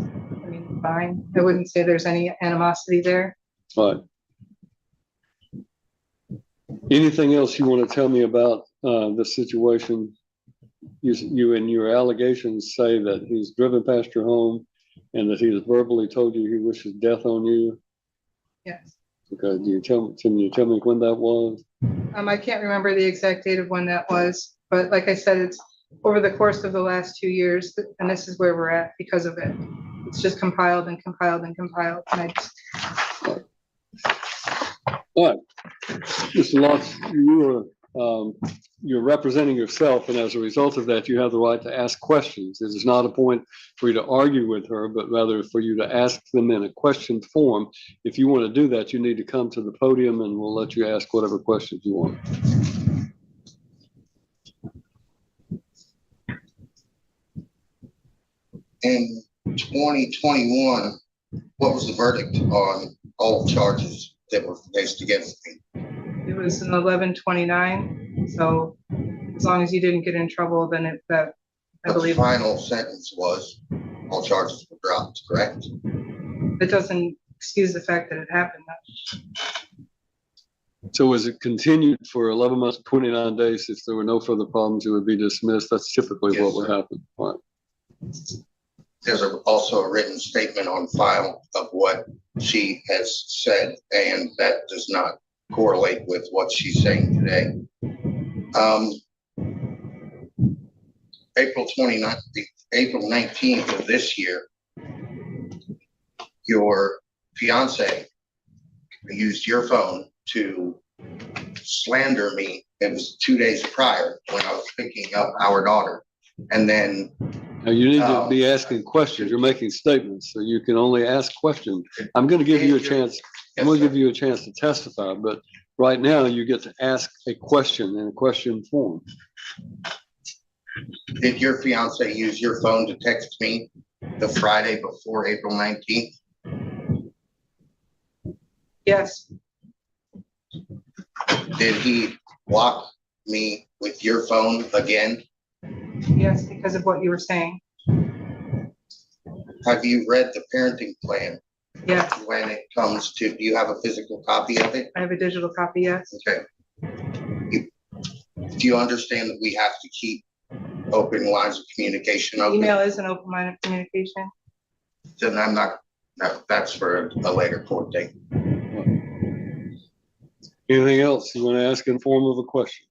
fine. I wouldn't say there's any animosity there. Right. Anything else you want to tell me about the situation? You and your allegations say that he's driven past your home and that he has verbally told you he wishes death on you. Yes. Okay. Can you tell me when that was? I can't remember the exact date of when that was, but like I said, it's over the course of the last 2 years, and this is where we're at because of it. It's just compiled and compiled and compiled. And All right. Mr. Lutz, you're representing yourself, and as a result of that, you have the right to ask questions. It is not a point for you to argue with her, but rather for you to ask them in a question form. If you want to do that, you need to come to the podium, and we'll let you ask whatever questions you want. In 2021, what was the verdict on all charges that were placed against me? it was an 11/29. So as long as you didn't get in trouble, then I believe. The final sentence was all charges were dropped, correct? It doesn't excuse the fact that it happened. So was it continued for 11 months, 29 days? If there were no further problems, it would be dismissed. That's typically what would happen. Right. There's also a written statement on file of what she has said, and that does not correlate with what she's saying today. April 19th of this year, your fiance used your phone to slander me. It was 2 days prior when I was picking up our daughter. And then now you need to be asking questions. You're making statements, so you can only ask questions. I'm going to give you a chance. I'm going to give you a chance to testify, but right now you get to ask a question in a question form. Did your fiance use your phone to text me the Friday before April 19th? Yes. Did he block me with your phone again? Yes, because of what you were saying. Have you read the parenting plan Yes, when it comes to, do you have a physical copy of it? I have a digital copy, yes. Okay. Do you understand that we have to keep open lines of communication open? Email is an open line of communication. Then I'm not, no, that's for a later court date. Anything else you want to ask in form of a question?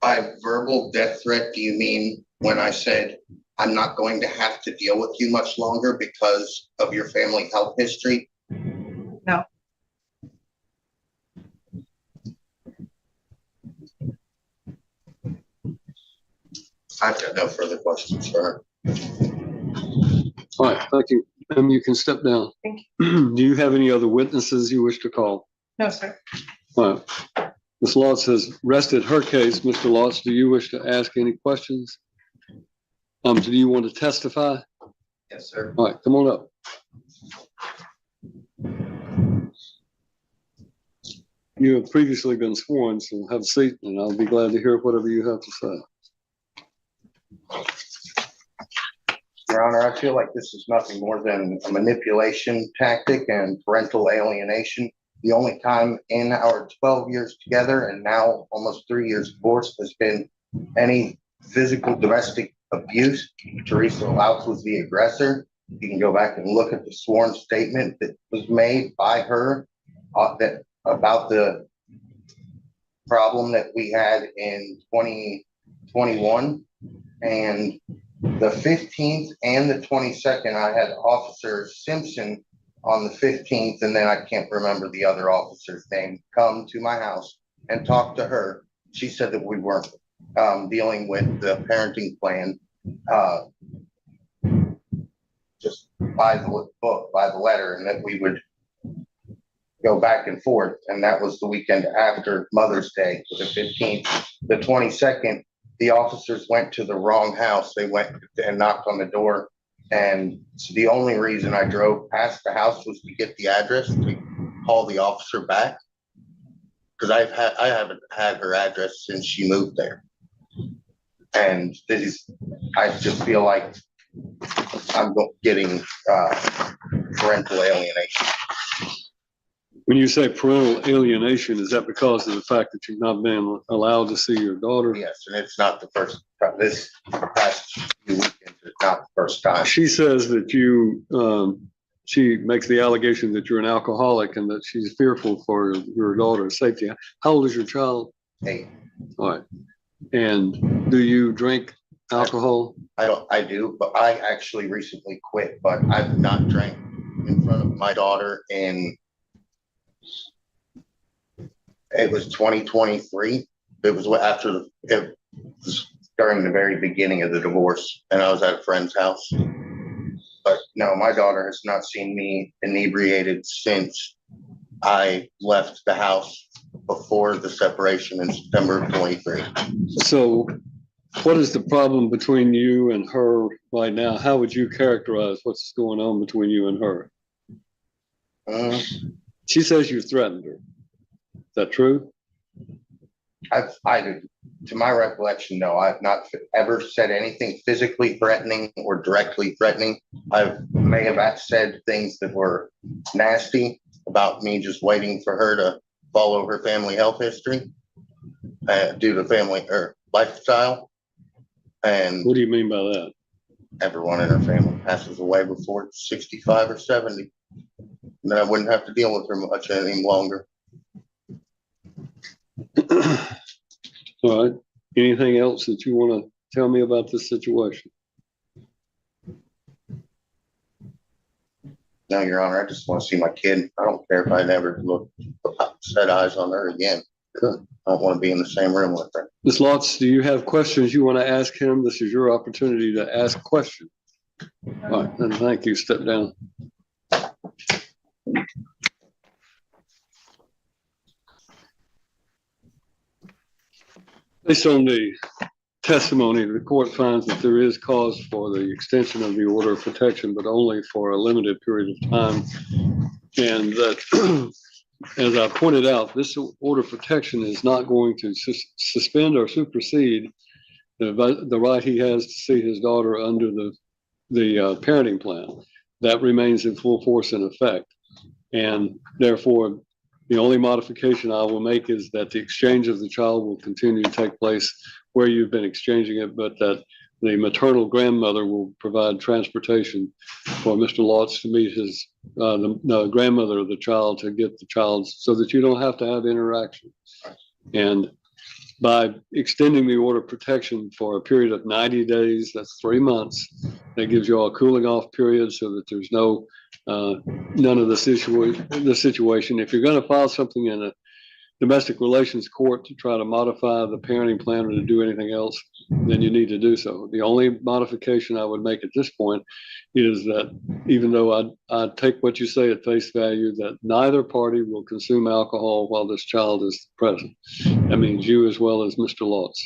By verbal death threat, do you mean when I said I'm not going to have to deal with you much longer because of your family health history? No. I've got no further questions for her. All right, thank you. You can step down. Thank you. Do you have any other witnesses you wish to call? No, sir. All right. Ms. Lotz has rested her case. Mr. Lotz, do you wish to ask any questions? Do you want to testify? Yes, sir. All right, come on up. You have previously been sworn, so have a seat, and I'll be glad to hear whatever you have to say. Your Honor, I feel like this is nothing more than a manipulation tactic and parental alienation. The only time in our 12 years together and now almost 3 years divorced has been any physical domestic abuse. Teresa Louth was the aggressor. You can go back and look at the sworn statement that was made by her about the problem that we had in 2021. And the 15th and the 22nd, I had Officer Simpson on the 15th, and then I can't remember the other officer's name, come to my house and talk to her. She said that we weren't dealing with the parenting plan just by the book, by the letter, and that we would go back and forth. And that was the weekend after Mother's Day, the 15th. The 22nd, the officers went to the wrong house. They went and knocked on the door. And so the only reason I drove past the house was to get the address to call the officer back. Because I haven't had her address since she moved there. And I just feel like I'm getting parental alienation. When you say parental alienation, is that because of the fact that you've not been allowed to see your daughter? Yes, and it's not the first time. This past few weekends, it's not the first time. She says that she makes the allegation that you're an alcoholic and that she's fearful for your daughter's safety. How old is your child? 8. All right. And do you drink alcohol? I do, but I actually recently quit, but I've not drank in front of my daughter it was 2023. It was it was during the very beginning of the divorce, and I was at a friend's house. But no, my daughter has not seen me inebriated since I left the house before the separation in September of 23. So what is the problem between you and her right now? How would you characterize what's going on between you and her? She says you threatened her. Is that true? To my recollection, no, I've not ever said anything physically threatening or directly threatening. I may have said things that were nasty about me just waiting for her to follow her family health history due to family or lifestyle. And what do you mean by that? Everyone in her family passes away before 65 or 70. And then I wouldn't have to deal with her much any longer. All right. Anything else that you want to tell me about this situation? No, Your Honor, I just want to see my kid. I don't care if I never set eyes on her again. Good. I don't want to be in the same room with her. Ms. Lotz, do you have questions you want to ask him? This is your opportunity to ask questions. All right, then thank you. Step down. Based on the testimony, the court finds that there is cause for the extension of the order of protection, but only for a limited period of time, and that as I pointed out, this order of protection is not going to suspend or supersede the right he has to see his daughter under the parenting plan. That remains in full force and effect. And therefore, the only modification I will make is that the exchange of the child will continue to take place where you've been exchanging it, but that the maternal grandmother will provide transportation for Mr. Lotz to meet his the grandmother of the child to get the child so that you don't have to have interaction. And by extending the order of protection for a period of 90 days, that's 3 months, that gives you all a cooling off period so that there's none of the situation. If you're going to file something in a domestic relations court to try to modify the parenting plan or to do anything else, then you need to do so. The only modification I would make at this point is that even though I take what you say at face value, that neither party will consume alcohol while this child is present. That means you as well as Mr. Lotz.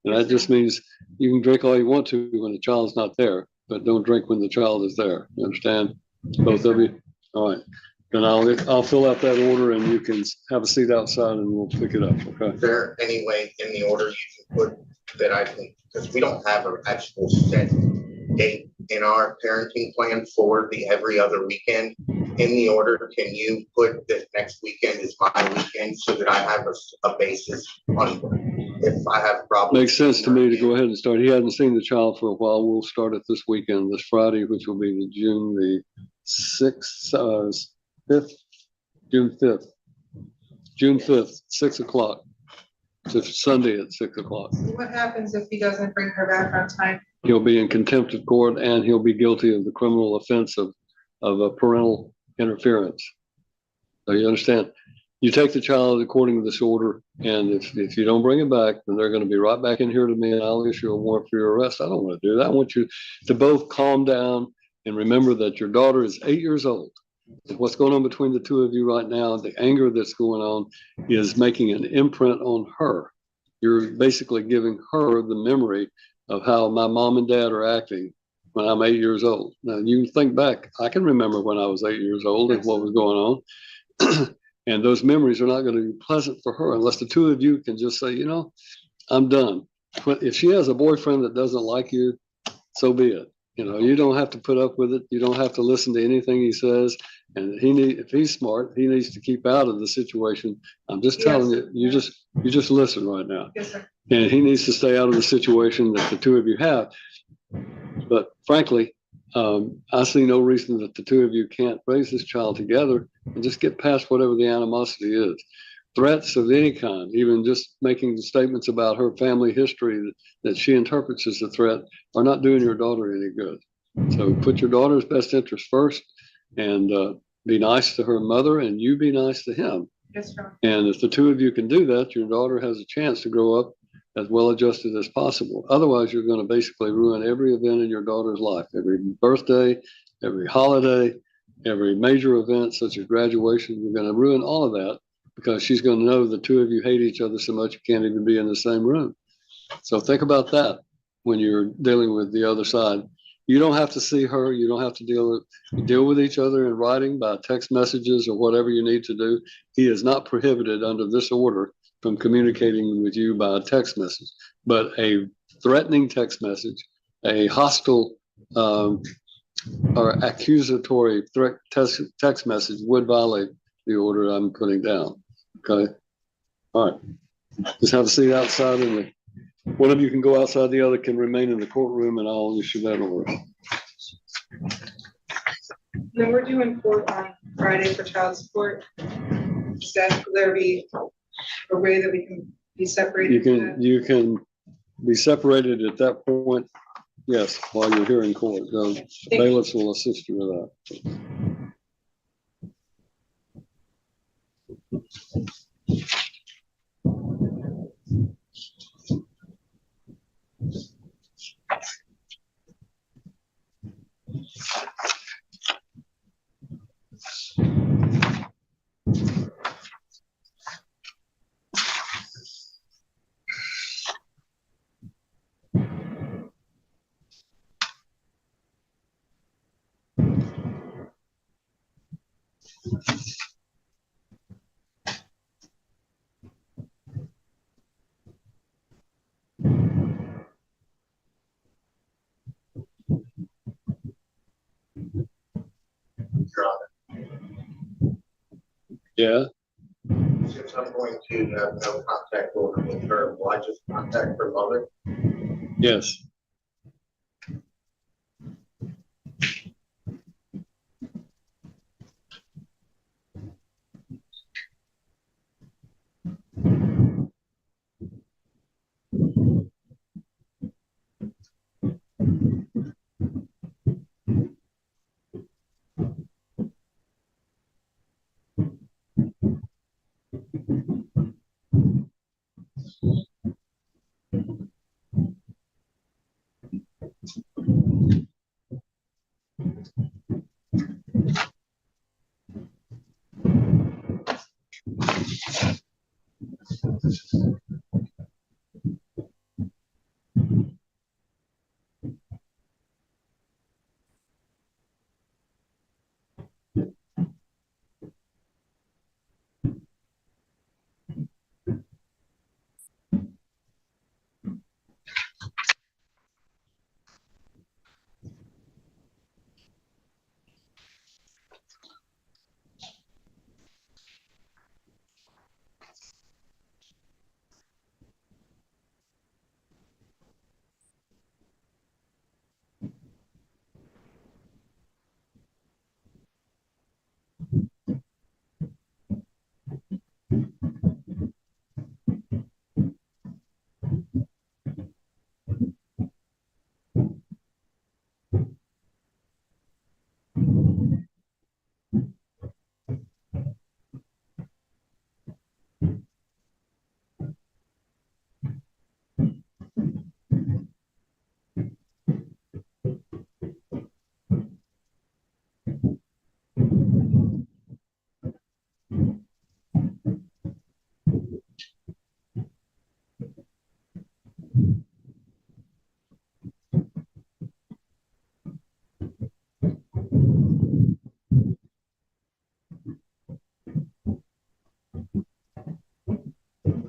And that just means you can drink all you want to when the child's not there, but don't drink when the child is there. You understand? Both of you? All right. Then I'll fill out that order and you can have a seat outside and we'll pick it up, okay? Is there any way in the order you can put that I can, because we don't have an actual set date in our parenting plan for the every other weekend. In the order, can you put that next weekend is my weekend so that I have a basis on if I have problems? Makes sense to me to go ahead and start. He hasn't seen the child for a while. We'll start it this weekend, this Friday, which will be June the 6th, 5th, June 5th. June 5th, 6 o'clock. It's Sunday at 6 o'clock. What happens if he doesn't bring her back on time? He'll be in contempt of court and he'll be guilty of the criminal offense of a parental interference. So you understand? You take the child according to this order, and if you don't bring it back, then they're going to be right back in here to me and I'll issue a warrant for your arrest. I don't want to do that. I want you to both calm down and remember that your daughter is 8 years old. What's going on between the two of you right now, the anger that's going on is making an imprint on her. You're basically giving her the memory of how my mom and dad are acting when I'm 8 years old. Now you think back, I can remember when I was 8 years old and what was going on. And those memories are not going to be pleasant for her unless the two of you can just say, you know, I'm done. If she has a boyfriend that doesn't like you, so be it. You know, you don't have to put up with it. You don't have to listen to anything he says. And if he's smart, he needs to keep out of the situation. I'm just telling you, you just listen right now. Yes, sir. And he needs to stay out of the situation that the two of you have. But frankly, I see no reason that the two of you can't raise this child together and just get past whatever the animosity is. Threats of any kind, even just making statements about her family history that she interprets as a threat, are not doing your daughter any good. So put your daughter's best interest first and be nice to her mother and you be nice to him. Yes, sir. And if the two of you can do that, your daughter has a chance to grow up as well adjusted as possible. Otherwise, you're going to basically ruin every event in your daughter's life, every birthday, every holiday, every major event such as graduation. You're going to ruin all of that because she's going to know the two of you hate each other so much you can't even be in the same room. So think about that when you're dealing with the other side. You don't have to see her. You don't have to deal with each other in writing by text messages or whatever you need to do. He is not prohibited under this order from communicating with you by a text message, but a threatening text message, a hostile or accusatory threat text message would violate the order I'm putting down. Okay. All right. Just have a seat outside and one of you can go outside, the other can remain in the courtroom and I'll issue that order. Then we're doing court on Friday for child support. Is that, will there be a way that we can be separated? You can be separated at that point. Yes, while you're here in court. The bailiffs will assist you with that. Yeah, Since I'm going to have no contact order with her, will I just contact her mother? yes.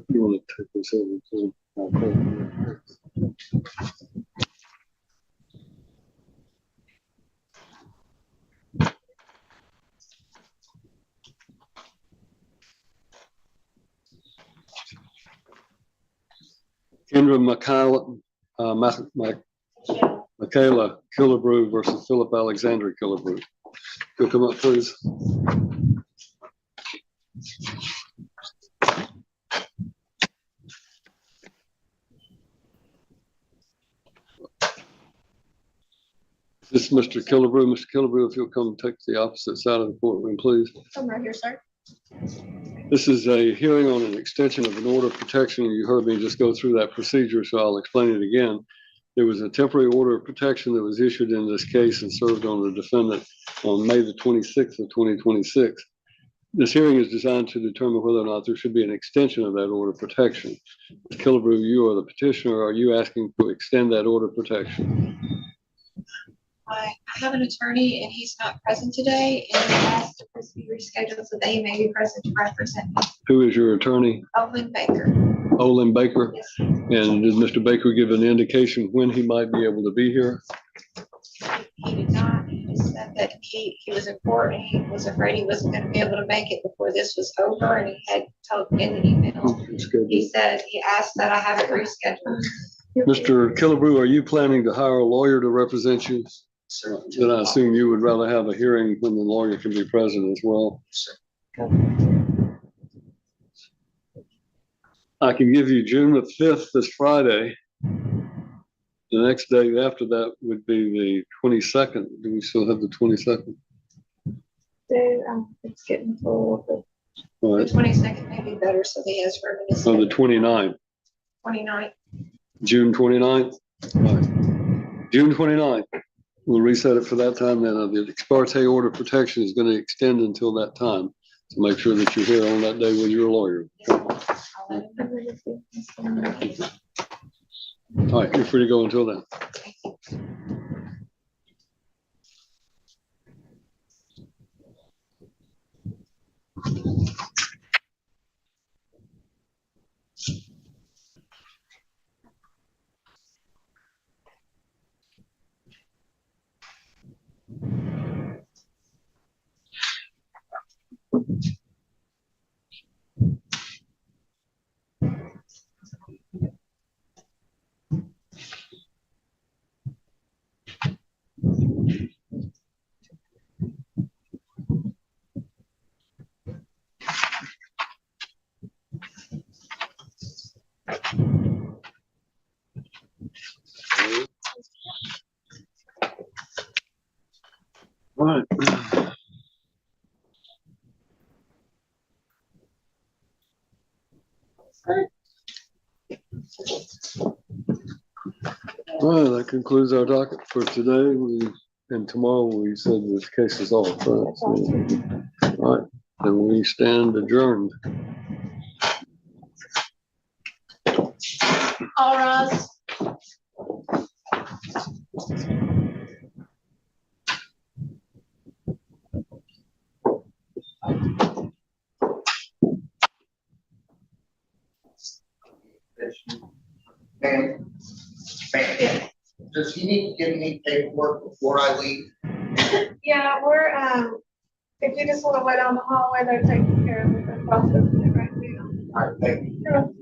You want to take this over to Kendra Michaela Killebrew versus Philip Alexander Killebrew. Go come up, please. This is Mr. Killebrew. Mr. Killebrew, if you'll come take the opposite side of the courtroom, please. Come right here, sir. This is a hearing on an extension of an order of protection. You heard me just go through that procedure, so I'll explain it again. There was a temporary order of protection that was issued in this case and served on the defendant on May the 26th of 2026. This hearing is designed to determine whether or not there should be an extension of that order of protection. Ms. Killebrew, you are the petitioner. Are you asking to extend that order of protection? I have an attorney and he's not present today and he asked if this be rescheduled so that he may be present to represent me. Who is your attorney? Olin Baker. Olin Baker? Yes. And did Mr. Baker give an indication when he might be able to be here? He did not. He just said that he was in court and he was afraid he wasn't going to be able to make it before this was over and he had told in the email. He said, he asked that I have it rescheduled. Mr. Killebrew, are you planning to hire a lawyer to represent you? Then I assume you would rather have a hearing when the lawyer can be present as well. I can give you June the 5th, this Friday. The next day after that would be the 22nd. Do we still have the 22nd? It's getting full, but All the right. 22nd may be better so he has room in his So the 29th, 29th. June 29th. All right. June 29th. We'll reset it for that time. Then the ex parte order of protection is going to extend until that time. So make sure that you're here on that day with your lawyer. All right, you're free to go until then. All right. Well, that concludes our docket for today. And tomorrow we said this case is off. Right? So, all right. And we stand adjourned. All rise. Ma'am, does he need to give me paperwork before I leave? Yeah, we're, if you just wanna wait on the hallway, they're taking care of it, they're processing it right now. All right, thank you.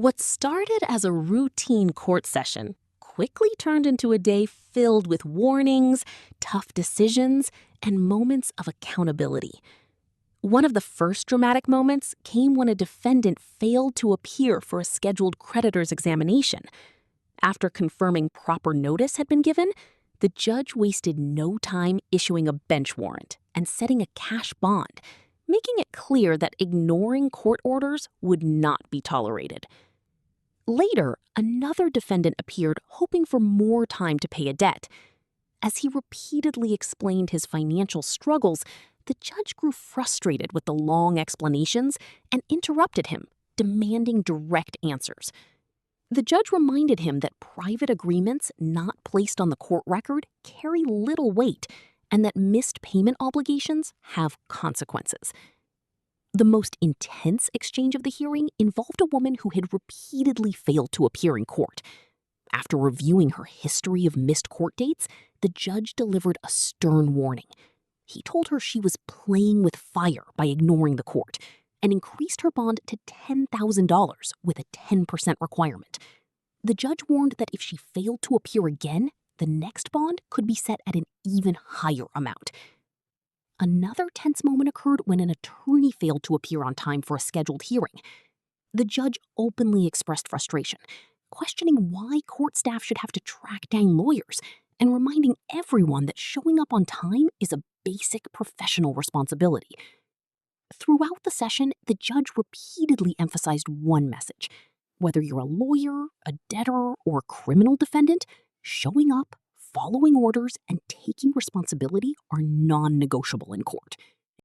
What started as a routine court session quickly turned into a day filled with warnings, tough decisions, and moments of accountability. One of the first dramatic moments came when a defendant failed to appear for a scheduled creditor's examination. After confirming proper notice had been given, the judge wasted no time issuing a bench warrant and setting a cash bond, making it clear that ignoring court orders would not be tolerated. Later, another defendant appeared hoping for more time to pay a debt. As he repeatedly explained his financial struggles, the judge grew frustrated with the long explanations and interrupted him, demanding direct answers. The judge reminded him that private agreements not placed on the court record carry little weight and that missed payment obligations have consequences. The most intense exchange of the hearing involved a woman who had repeatedly failed to appear in court. After reviewing her history of missed court dates, the judge delivered a stern warning. He told her she was playing with fire by ignoring the court and increased her bond to $10,000 with a 10% requirement. The judge warned that if she failed to appear again, the next bond could be set at an even higher amount. Another tense moment occurred when an attorney failed to appear on time for a scheduled hearing. The judge openly expressed frustration, questioning why court staff should have to track down lawyers and reminding everyone that showing up on time is a basic professional responsibility. Throughout the session, the judge repeatedly emphasized one message. Whether you're a lawyer, a debtor, or a criminal defendant, showing up, following orders, and taking responsibility are non-negotiable in court.